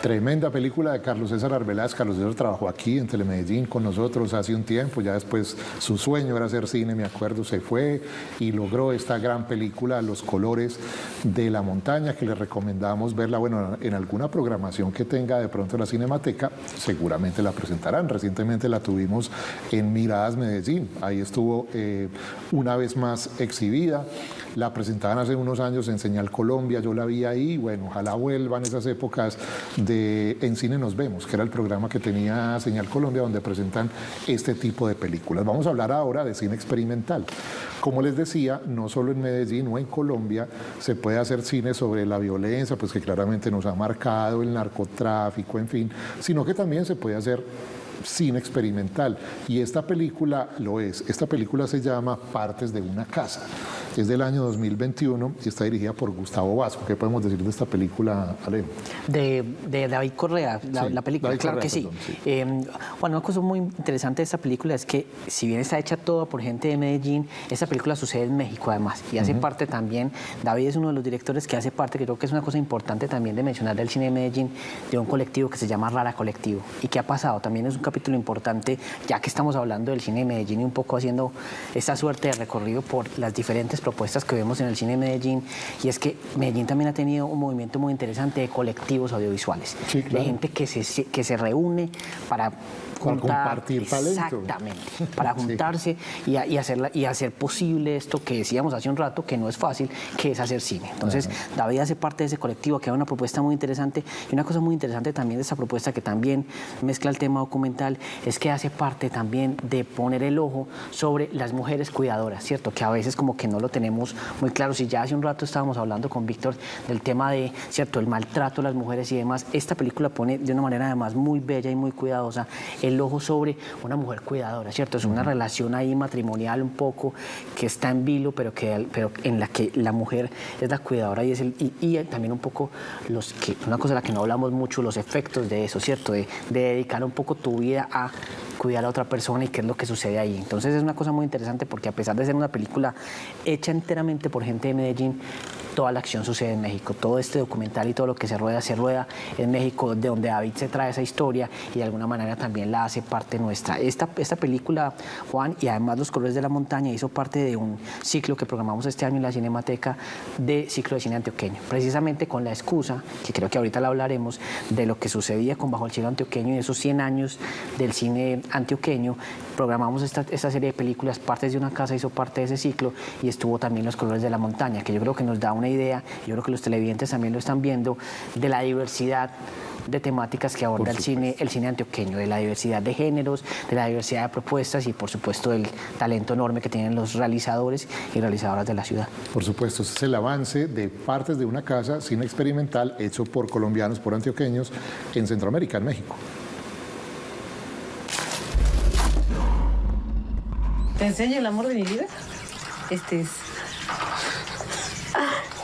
Tremenda película de Carlos César Arbeláez. Carlos César trabajó aquí en Telemedellín con nosotros hace un tiempo, ya después su sueño era hacer cine, me acuerdo, se fue y logró esta gran película, Los colores de la montaña, que les recomendamos verla, bueno, en alguna programación que tenga de pronto la Cinemateca, seguramente la presentarán. Recientemente la tuvimos en Miradas Medellín, ahí estuvo una vez más exhibida. La presentaban hace unos años en Señal Colombia, yo la vi ahí, bueno, ojalá vuelvan esas épocas de En Cine Nos Vemos, que era el programa que tenía Señal Colombia donde presentan este tipo de películas. Vamos a hablar ahora de cine experimental. Como les decía, no solo en Medellín o en Colombia se puede hacer cine sobre la violencia, pues que claramente nos ha marcado el narcotráfico, en fin, sino que también se puede hacer cine experimental, y esta película lo es. Esta película se llama Partes de una casa, es del año 2021 y está dirigida por Gustavo Vasco. ¿Qué podemos decir de esta película, Ale?
De David Correa, la película,
David
claro
Correa,
que sí.
perdón,
Bueno, una cosa muy interesante de esta película es que, si bien está hecha toda por gente de Medellín, esta película sucede en México además, y hace parte también, David es uno de los directores que hace parte, que creo que es una cosa importante también de mencionar del cine de Medellín, de un colectivo que se llama Rara Colectivo. ¿Y qué ha pasado? También es un capítulo importante, ya que estamos hablando del cine de Medellín y un poco haciendo esta suerte de recorrido por las diferentes propuestas que vemos en el cine de Medellín, y es que Medellín también ha tenido un movimiento muy interesante de colectivos audiovisuales,
sí, claro,
de gente que se reúne para
compartir talento.
Exactamente, para juntarse y hacer posible esto que decíamos hace un rato, que no es fácil, que es hacer cine. Entonces, David hace parte de ese colectivo, que es una propuesta muy interesante, y una cosa muy interesante también de esa propuesta, que también mezcla el tema documental, es que hace parte también de poner el ojo sobre las mujeres cuidadoras, ¿cierto? Que a veces como que no lo tenemos muy claro. Si ya hace un rato estábamos hablando con Víctor del tema de, ¿cierto?, el maltrato a las mujeres y demás, esta película pone de una manera además muy bella y muy cuidadosa el ojo sobre una mujer cuidadora, ¿cierto? Es una relación ahí matrimonial un poco que está en vilo, pero en la que la mujer es la cuidadora, y también un poco una cosa de la que no hablamos mucho, los efectos de eso, ¿cierto? De dedicar un poco tu vida a cuidar a otra persona y qué es lo que sucede ahí. Entonces es una cosa muy interesante, porque a pesar de ser una película hecha enteramente por gente de Medellín, toda la acción sucede en México. Todo este documental y todo lo que se rueda en México, de donde David se trae esa historia y de alguna manera también la hace parte nuestra. Esta película, Juan, y además Los colores de la montaña, hizo parte de un ciclo que programamos este año en la Cinemateca, de ciclo de cine antioqueño, precisamente con la excusa, que creo que ahorita la hablaremos, de lo que sucedía con Bajo el cielo antioqueño y esos 100 años del cine antioqueño. Programamos esta serie de películas, Partes de una casa hizo parte de ese ciclo, y estuvo también Los colores de la montaña, que yo creo que nos da una idea, yo creo que los televidentes también lo están viendo, de la diversidad de temáticas que aborda el cine antioqueño, de la diversidad de géneros, de la diversidad de propuestas y por supuesto del talento enorme que tienen los realizadores y realizadoras de la ciudad.
Por supuesto, ese es el avance de Partes de una casa, cine experimental hecho por colombianos, por antioqueños en Centroamérica, en México.
¿Te enseño el amor de mi vida? Este es...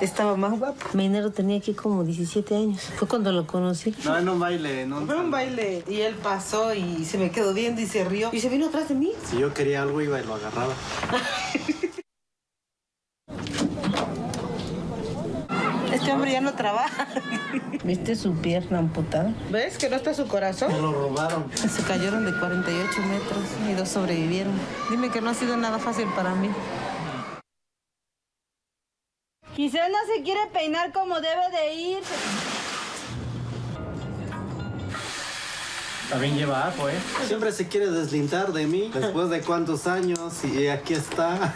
Estaba más guapo. Minero tenía aquí como 17 años. Fue cuando lo conocí.
No, en un baile, ¿no?
Fue un baile. Y él pasó y se me quedó viendo y se rió. Y se vino atrás de mí.
Si yo quería algo, iba y lo agarraba.
Este hombre ya no trabaja. ¿Viste su pierna amputada? ¿Ves que no está su corazón?
Me lo robaron.
Se cayeron de 48 metros y 2 sobrevivieron. Dime que no ha sido nada fácil para mí.
Giselle no se quiere peinar como debe de ir.
También lleva ajo, ¿eh? Siempre se quiere deslindar de mí, después de cuántos años, y aquí está.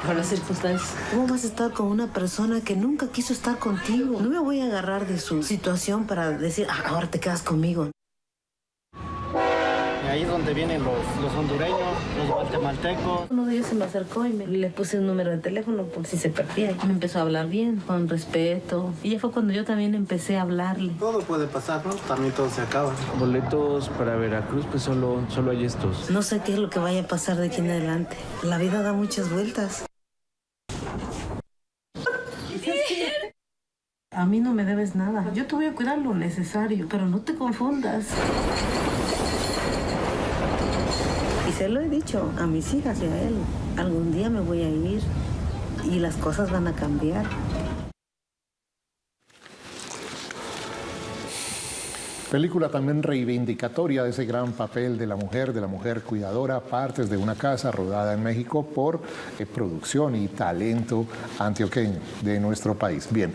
Por las circunstancias. ¿Cómo vas a estar con una persona que nunca quiso estar contigo? No me voy a agarrar de su situación para decir, ahora te quedas conmigo.
Y ahí es donde vienen los hondureños, los guatemaltecos.
Uno de ellos se me acercó y le puse un número de teléfono por si se perdía. Y me empezó a hablar bien, con respeto. Y ya fue cuando yo también empecé a hablarle.
Todo puede pasar, ¿no? También todo se acaba.
Boletos para Veracruz, pues solo hay estos.
No sé qué es lo que vaya a pasar de aquí en adelante. La vida da muchas vueltas. A mí no me debes nada. Yo te voy a cuidar lo necesario, pero no te confundas. Y se lo he dicho a mis hijas y a él. Algún día me voy a ir y las cosas van a cambiar.
Película también reivindicatoria de ese gran papel de la mujer cuidadora, Partes de una casa, rodada en México por producción y talento antioqueño de nuestro país. Bien.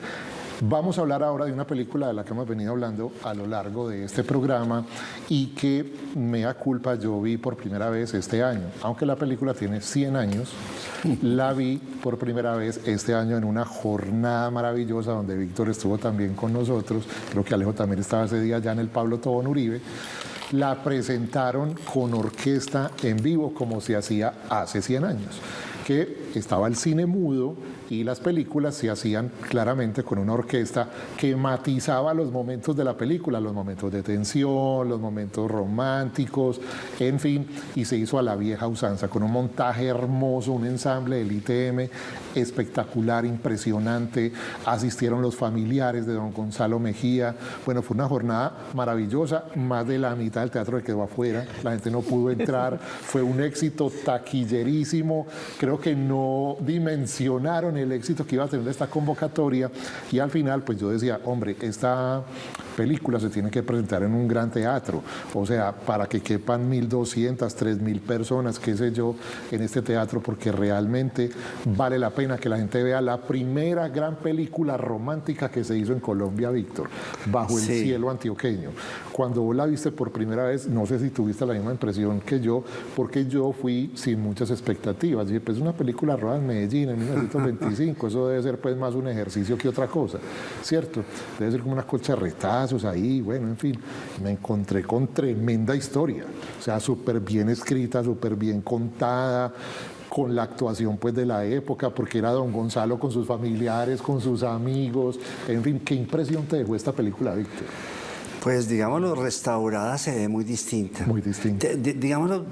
Vamos a hablar ahora de una película de la que hemos venido hablando a lo largo de este programa y que, mea culpa, yo vi por primera vez este año. Aunque la película tiene 100 años, la vi por primera vez este año en una jornada maravillosa donde Víctor estuvo también con nosotros. Creo que Alejo también estaba ese día ya en el Pablo Tobón Uribe. La presentaron con orquesta en vivo como se hacía hace 100 años, que estaba el cine mudo y las películas se hacían claramente con una orquesta que matizaba los momentos de la película, los momentos de tensión, los momentos románticos, en fin, y se hizo a la vieja usanza, con un montaje hermoso, un ensamble del ITM espectacular, impresionante. Asistieron los familiares de don Gonzalo Mejía. Bueno, fue una jornada maravillosa, más de la mitad del teatro quedó afuera, la gente no pudo entrar, fue un éxito taquillerísimo. Creo que no dimensionaron el éxito que iba a tener esta convocatoria y al final pues yo decía, hombre, esta película se tiene que presentar en un gran teatro, o sea, para que quepan 1.200, 3.000 personas, qué sé yo, en este teatro, porque realmente vale la pena que la gente vea la primera gran película romántica que se hizo en Colombia, Víctor, Bajo el cielo antioqueño. Cuando vos la viste por primera vez, no sé si tuviste la misma impresión que yo, porque yo fui sin muchas expectativas. Dije, pues una película rodada en Medellín en 1925, eso debe ser pues más un ejercicio que otra cosa, ¿cierto? Debe ser como unas colcharretazos ahí, bueno, en fin. Me encontré con tremenda historia, o sea, súper bien escrita, súper bien contada, con la actuación pues de la época, porque era don Gonzalo con sus familiares, con sus amigos, en fin. ¿Qué impresión te dejó esta película, Víctor?
Pues digámoslo, restaurada se ve muy distinta.
Muy distinta.
Digámoslo,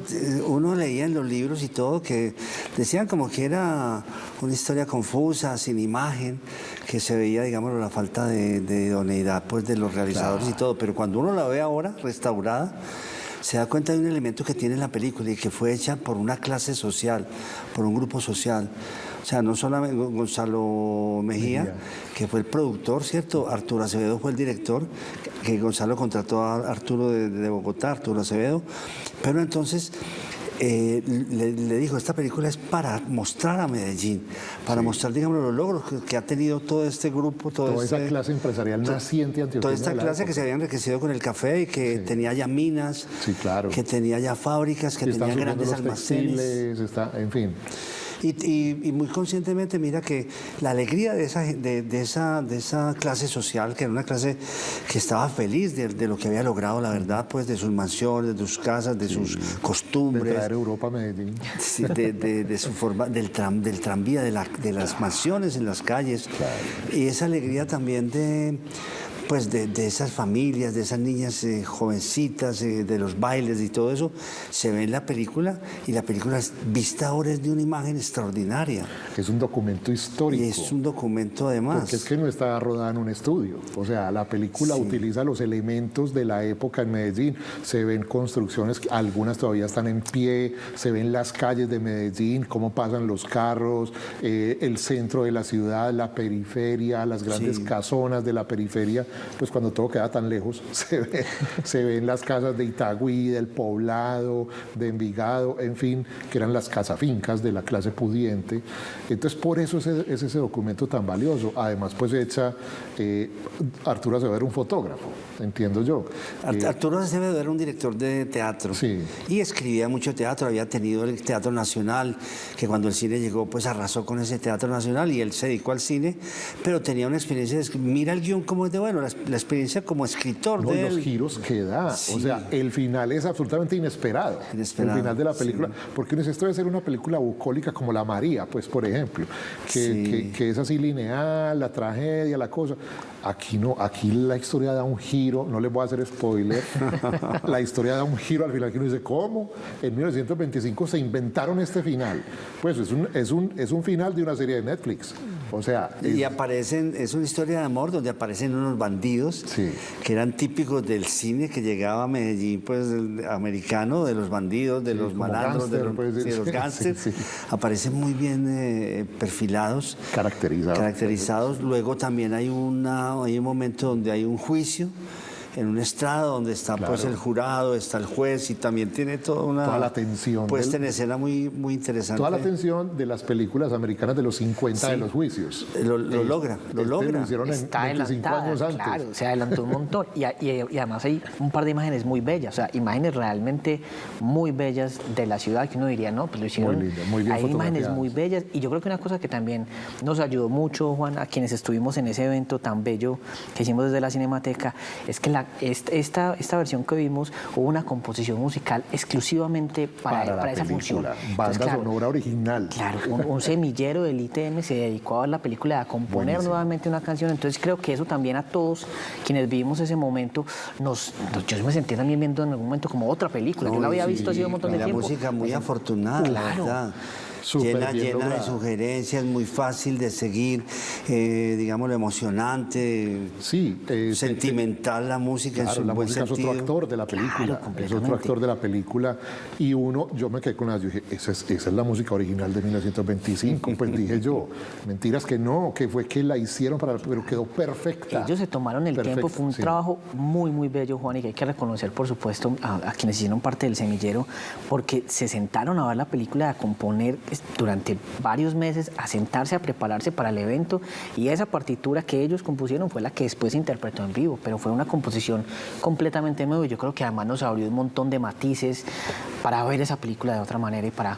uno leía en los libros y todo que decían como que era una historia confusa, sin imagen, que se veía, digámoslo, la falta de idoneidad pues, de los realizadores y todo, pero cuando uno la ve ahora restaurada, se da cuenta de un elemento que tiene la película y que fue hecha por una clase social, por un grupo social. O sea, no solamente Gonzalo Mejía, que fue el productor, ¿cierto? Arturo Acevedo fue el director, que Gonzalo contrató a Arturo de Bogotá, Arturo Acevedo, pero entonces le dijo, esta película es para mostrar a Medellín, para mostrar, digamos, los logros que ha tenido todo este grupo,
toda esa clase empresarial naciente antioqueña.
Toda esta clase que se había enriquecido con el café y que tenía ya minas, que tenía ya fábricas, que tenía grandes almacenes.
En fin.
Y muy conscientemente mira que la alegría de esa clase social, que era una clase que estaba feliz de lo que había logrado, la verdad, pues de sus mansiones, de sus casas, de sus costumbres.
De traer Europa a Medellín.
Sí, de su forma, del tranvía, de las mansiones en las calles. Y esa alegría también de esas familias, de esas niñas jovencitas, de los bailes y todo eso, se ve en la película, y la película vista ahora es de una imagen extraordinaria.
Es un documento histórico.
Y es un documento además.
Porque es que no está rodada en un estudio. O sea, la película utiliza los elementos de la época en Medellín. Se ven construcciones, algunas todavía están en pie, se ven las calles de Medellín, cómo pasan los carros, el centro de la ciudad, la periferia, las grandes casonas de la periferia. Pues cuando todo queda tan lejos, se ven las casas de Itagüí, del Poblado, de Envigado, en fin, que eran las casafincas de la clase pudiente. Entonces, por eso es ese documento tan valioso. Además, pues echa Arturo Acevedo, un fotógrafo, entiendo yo.
Arturo Acevedo era un director de teatro y escribía mucho teatro. Había tenido el Teatro Nacional, que cuando el cine llegó, pues arrasó con ese Teatro Nacional, y él se dedicó al cine, pero tenía una experiencia mira el guión como es de bueno, la experiencia como escritor de él.
Los giros que da, o sea, el final es absolutamente inesperado. El final de la película, porque esto debe ser una película bucólica como La María, pues, por ejemplo, que es así lineal, la tragedia, la cosa. Aquí no, aquí la historia da un giro, no les voy a hacer spoiler, la historia da un giro al final, que uno dice, ¿cómo? En 1925 se inventaron este final. Pues es un final de una serie de Netflix. O sea,
y aparecen, es una historia de amor donde aparecen unos bandidos que eran típicos del cine que llegaba a Medellín, pues americano, de los bandidos, de los malandros, de los gángsters. Aparecen muy bien perfilados, caracterizados. Luego también hay un momento donde hay un juicio en un estrado donde está pues el jurado, está el juez, y también tiene toda la
tensión
puesta en escena muy interesante.
Toda la tensión de las películas americanas de los 50 de los juicios.
Lo logra.
Lo hicieron
está
en 25 años antes.
Claro, se adelantó un montón. Y además hay un par de imágenes muy bellas, o sea, imágenes realmente muy bellas de la ciudad, que uno diría, no, pues lo hicieron.
Muy linda, muy bien
hay imágenes muy bellas, y yo creo que una cosa que también nos ayudó mucho, Juan, a quienes estuvimos en ese evento tan bello que hicimos desde la Cinemateca, es que esta versión que vimos, hubo una composición musical exclusivamente para esa función.
Banda sonora original.
Claro, un semillero del ITM se dedicó a ver la película, a componer nuevamente una canción. Entonces creo que eso también a todos quienes vivimos ese momento, yo me sentí también viendo en algún momento como otra película. Yo la había visto hace un montón de tiempo.
La música muy afortunada, ¿verdad? Llena de sugerencias, muy fácil de seguir, digamos, emocionante, sentimental la música, en su
la
buen
música
sentido.
Es otro actor de la película, es otro actor de la película, y yo me quedé con yo dije, esa es la música original de 1925, pues dije yo, mentiras que no, que fue que la hicieron pero quedó perfecta.
Ellos se tomaron el tiempo, fue un trabajo muy, muy bello, Juan, y que hay que reconocer, por supuesto, a quienes hicieron parte del semillero, porque se sentaron a ver la película, a componer durante varios meses, a sentarse, a prepararse para el evento, y esa partitura que ellos compusieron fue la que después se interpretó en vivo, pero fue una composición completamente nueva, y yo creo que además nos abrió un montón de matices para ver esa película de otra manera y para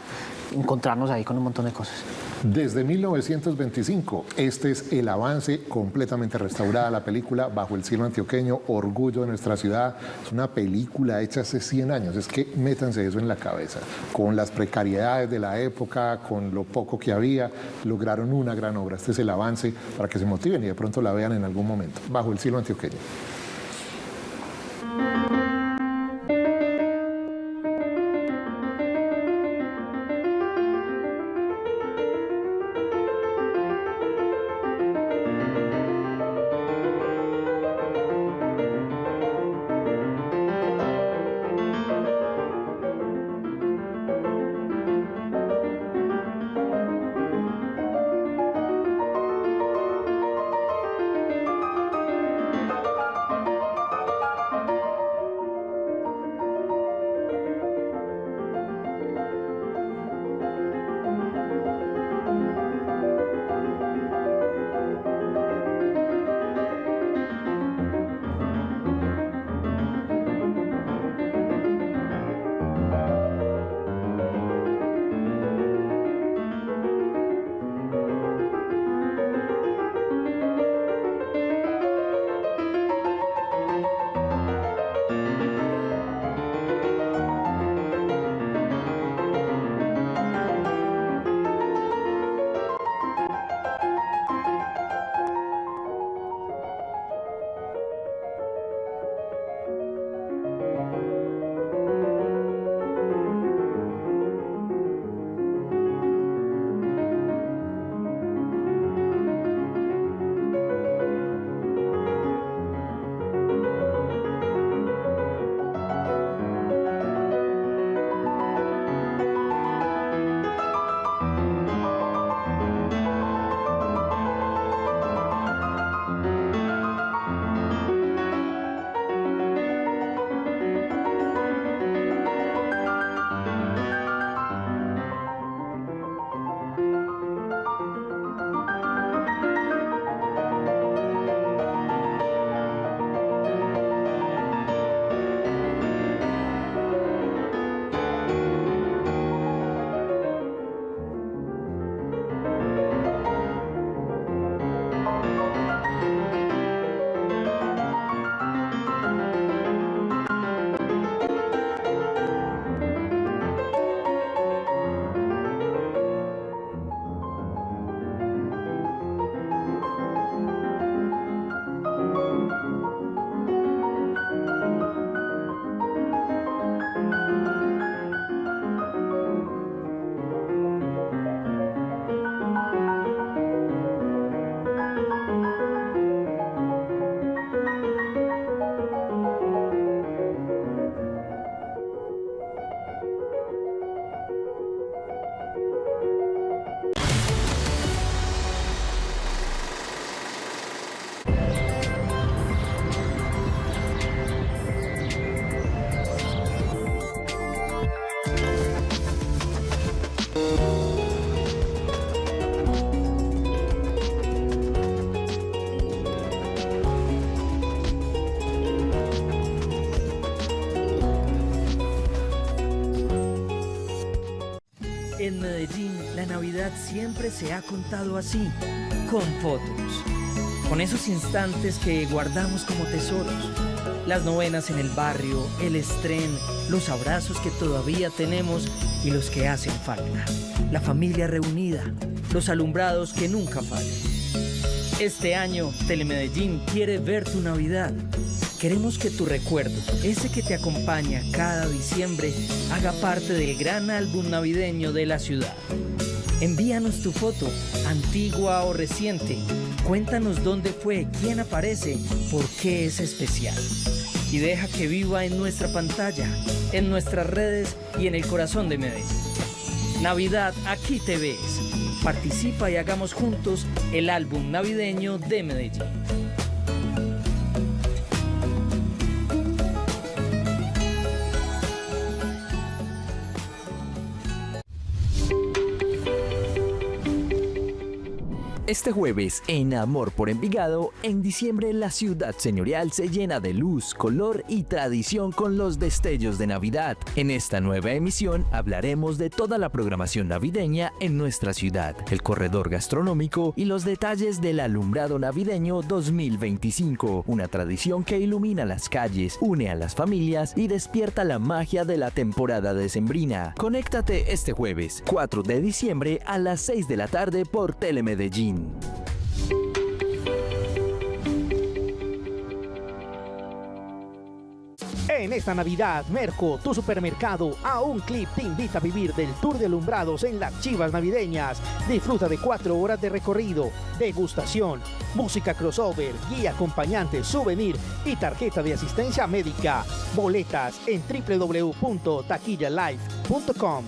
encontrarnos ahí con un montón de cosas.
Desde 1925, este es el avance, completamente restaurada la película Bajo el cielo antioqueño, orgullo de nuestra ciudad. Es una película hecha hace 100 años, es que métanse eso en la cabeza. Con las precariedades de la época, con lo poco que había, lograron una gran obra. Este es el avance para que se motiven y de pronto la vean en algún momento. Bajo el cielo antioqueño.
La Navidad siempre se ha contado así, con fotos. Con esos instantes que guardamos como tesoros. Las novenas en el barrio, el estreno, los abrazos que todavía tenemos y los que hacen falta. La familia reunida, los alumbrados que nunca fallan. Este año, Telemedellín quiere ver tu Navidad. Queremos que tu recuerdo, ese que te acompaña cada diciembre, haga parte del gran álbum navideño de la ciudad. Envíanos tu foto, antigua o reciente. Cuéntanos dónde fue, quién aparece, por qué es especial. Y deja que viva en nuestra pantalla, en nuestras redes y en el corazón de Medellín. Navidad, aquí te ves. Participa y hagamos juntos el álbum navideño de Medellín.
Este jueves, en Amor por Envigado, en diciembre la ciudad señorial se llena de luz, color y tradición con los destellos de Navidad. En esta nueva emisión hablaremos de toda la programación navideña en nuestra ciudad, el corredor gastronómico y los detalles del alumbrado navideño 2025, una tradición que ilumina las calles, une a las familias y despierta la magia de la temporada decembrina. Conéctate este jueves, 4 de diciembre a las 6 de la tarde por Telemedellín.
En esta Navidad, Merco, tu supermercado, a un clip te invita a vivir del tour de alumbrados en las chivas navideñas. Disfruta de 4 horas de recorrido, degustación, música crossover, guía acompañante, souvenir y tarjeta de asistencia médica. Boletas en www.taquillalife.com.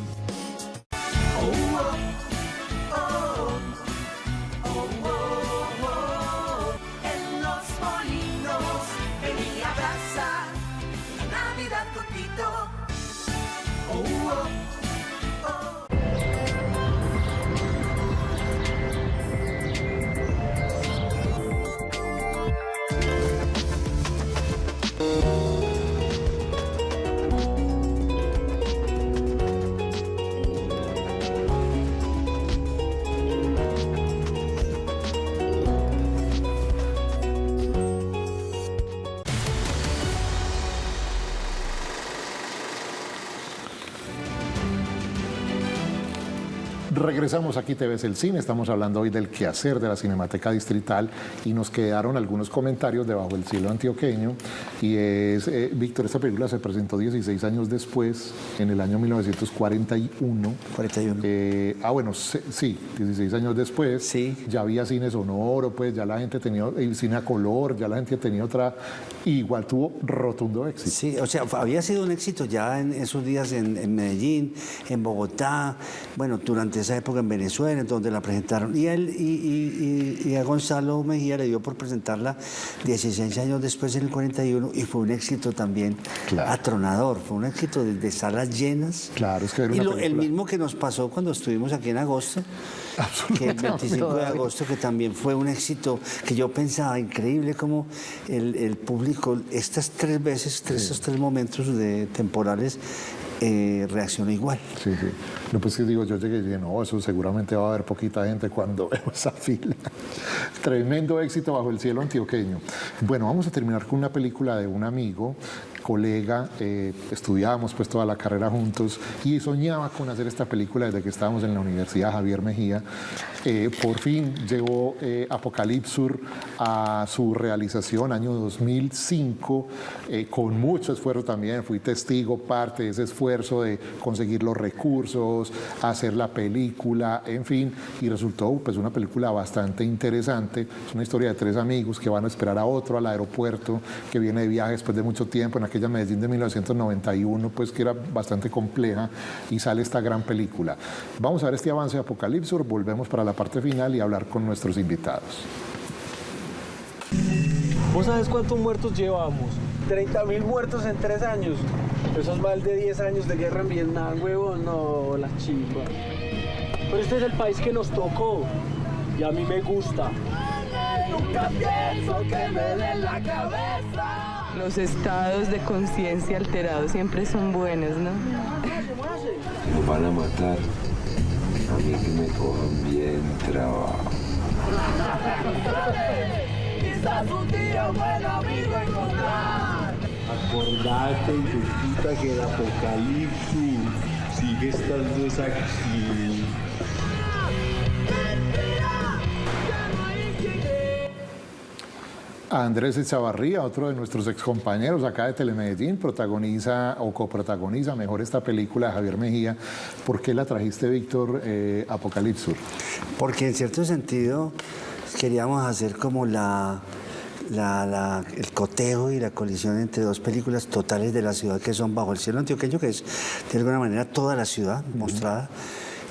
Regresamos aquí, Te Ves el Cine. Estamos hablando hoy del quehacer de la Cinemateca Distrital y nos quedaron algunos comentarios de Bajo el Cielo Antioqueño. Y es, Víctor, esta película se presentó 16 años después, en el año 1941. 41. Bueno, sí, 16 años después. Sí. Ya había cine sonoro, pues ya la gente tenía el cine a color, ya la gente tenía otra. Igual tuvo rotundo éxito.
Sí, o sea, había sido un éxito ya en esos días en Medellín, en Bogotá, bueno, durante esa época en Venezuela, en donde la presentaron. Y él y a Gonzalo Mejía le dio por presentarla 16 años después, en el 41, y fue un éxito también atronador. Fue un éxito de salas llenas.
Claro, es que era una
el mismo que nos pasó cuando estuvimos aquí en agosto, que el 25 de agosto, que también fue un éxito, que yo pensaba increíble como el público, estas 3 veces, esos 3 momentos temporales, reaccionó igual.
Sí, sí. No, pues que digo, yo llegué y dije, no, eso seguramente va a haber poquita gente cuando veo esa fila. Tremendo éxito Bajo el Cielo Antioqueño. Bueno, vamos a terminar con una película de un amigo, colega, estudiábamos pues toda la carrera juntos y soñaba con hacer esta película desde que estábamos en la Universidad Javier Mejía. Por fin llegó Apocalipsur a su realización, año 2005, con mucho esfuerzo también. Fui testigo, parte de ese esfuerzo de conseguir los recursos, hacer la película, en fin, y resultó pues una película bastante interesante. Es una historia de 3 amigos que van a esperar a otro al aeropuerto, que viene de viaje después de mucho tiempo, en aquella Medellín de 1991, pues que era bastante compleja, y sale esta gran película. Vamos a ver este avance de Apocalipsur, volvemos para la parte final y hablar con nuestros invitados.
¿Vos sabes cuántos muertos llevamos? 30.000 muertos en 3 años. Eso es más de 10 años de guerra en Vietnam, huevón. No, la chimba. Pero este es el país que nos tocó y a mí me gusta. Nunca pienso que me den la cabeza.
Los estados de conciencia alterados siempre son buenos, ¿no?
Nos van a matar.
A mí que me cojan bien trabajo.
Quizás un día un buen amigo encontrar.
Acordate, hijita, que el apocalipsis sigue estando aquí.
Andrés Echavarría, otro de nuestros excompañeros acá de Telemedellín, protagoniza o coprotagoniza mejor esta película de Javier Mejía. ¿Por qué la trajiste, Víctor, Apocalipsis?
Porque en cierto sentido queríamos hacer como el cotejo y la colisión entre dos películas totales de la ciudad que son Bajo el cielo antioqueño, que es de alguna manera toda la ciudad mostrada,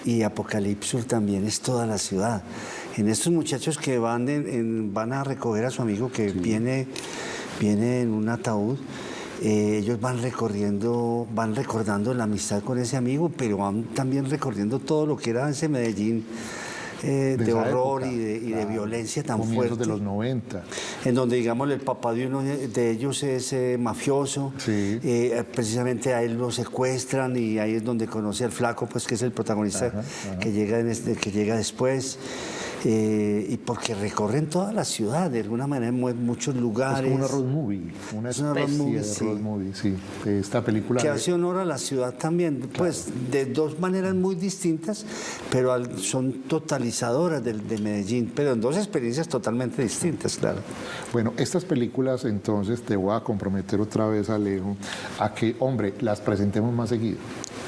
y Apocalipsis también es toda la ciudad. En estos muchachos que van a recoger a su amigo que viene en un ataúd, ellos van recordando la amistad con ese amigo, pero van también recorriendo todo lo que era ese Medellín de horror época, y de violencia tan fuerte.
De los 90.
En donde, digamos, el papá de uno de ellos es mafioso.
Sí.
Precisamente a él lo secuestran y ahí es donde conoce al flaco, pues que es el protagonista que llega después. Y porque recorren toda la ciudad, de alguna manera, en muchos lugares.
Es como una road movie, una especie de road movie, sí, de esta película.
Que hace honor a la ciudad también, pues de dos maneras muy distintas, pero son totalizadoras de Medellín, pero en dos experiencias totalmente distintas, claro.
Bueno, estas películas, entonces, te voy a comprometer otra vez, Alejo, a que, hombre, las presentemos más seguido.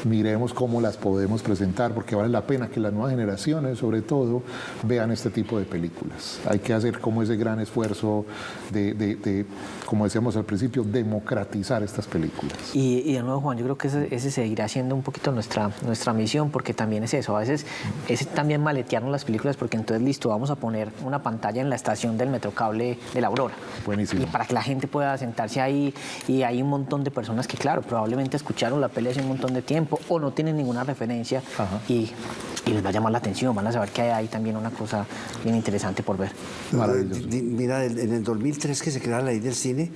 Miremos cómo las podemos presentar, porque vale la pena que las nuevas generaciones, sobre todo, vean este tipo de películas. Hay que hacer como ese gran esfuerzo de como decíamos al principio, democratizar estas películas.
Y de nuevo, Juan, yo creo que ese seguirá siendo un poquito nuestra misión, porque también es eso, a veces es también maletearnos las películas, porque entonces, listo, vamos a poner una pantalla en la estación del Metrocable de la Aurora.
Buenísimo.
Y para que la gente pueda sentarse ahí, y hay un montón de personas que, claro, probablemente escucharon la peli hace un montón de tiempo, o no tienen ninguna referencia, y les va a llamar la atención, van a saber que hay ahí también una cosa bien interesante por ver.
Maravilloso. Mira, en el 2003 que se crea la ley del cine,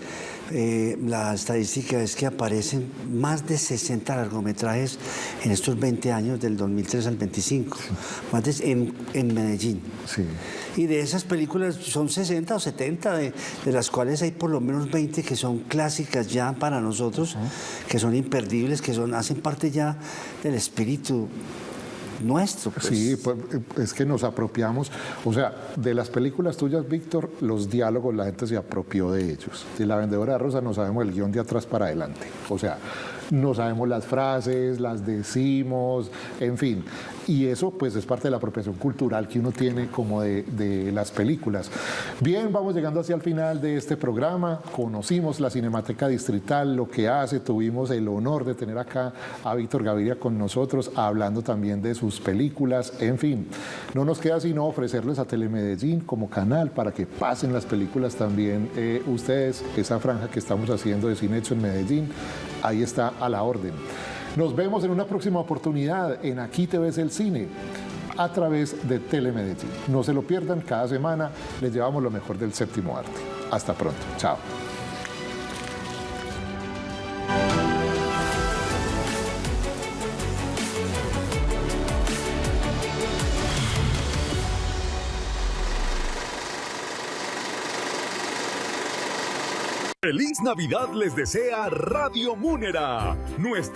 la estadística es que aparecen más de 60 largometrajes en estos 20 años, del 2003 al 25, más en Medellín.
Sí.
Y de esas películas son 60 o 70, de las cuales hay por lo menos 20 que son clásicas ya para nosotros, que son imperdibles, que hacen parte ya del espíritu nuestro. Pues.
Sí, pues, es que nos apropiamos, o sea, de las películas tuyas, Víctor, los diálogos la gente se apropió de ellos. De La Vendedora de Rosas no sabemos el guión de atrás para adelante, o sea, no sabemos las frases, las decimos, en fin. Y eso pues es parte de la apropiación cultural que uno tiene como de las películas. Bien, vamos llegando hacia el final de este programa. Conocimos la Cinemateca Distrital, lo que hace, tuvimos el honor de tener acá a Víctor Gaviria con nosotros, hablando también de sus películas, en fin. No nos queda sino ofrecerles a Telemedellín como canal para que pasen las películas también ustedes, esa franja que estamos haciendo de cine hecho en Medellín, ahí está a la orden. Nos vemos en una próxima oportunidad en Aquí te ves el cine a través de Telemedellín. No se lo pierdan, cada semana les llevamos lo mejor del séptimo arte. Hasta pronto, chao.
¡Feliz Navidad les desea Radio Múnera! Nuestra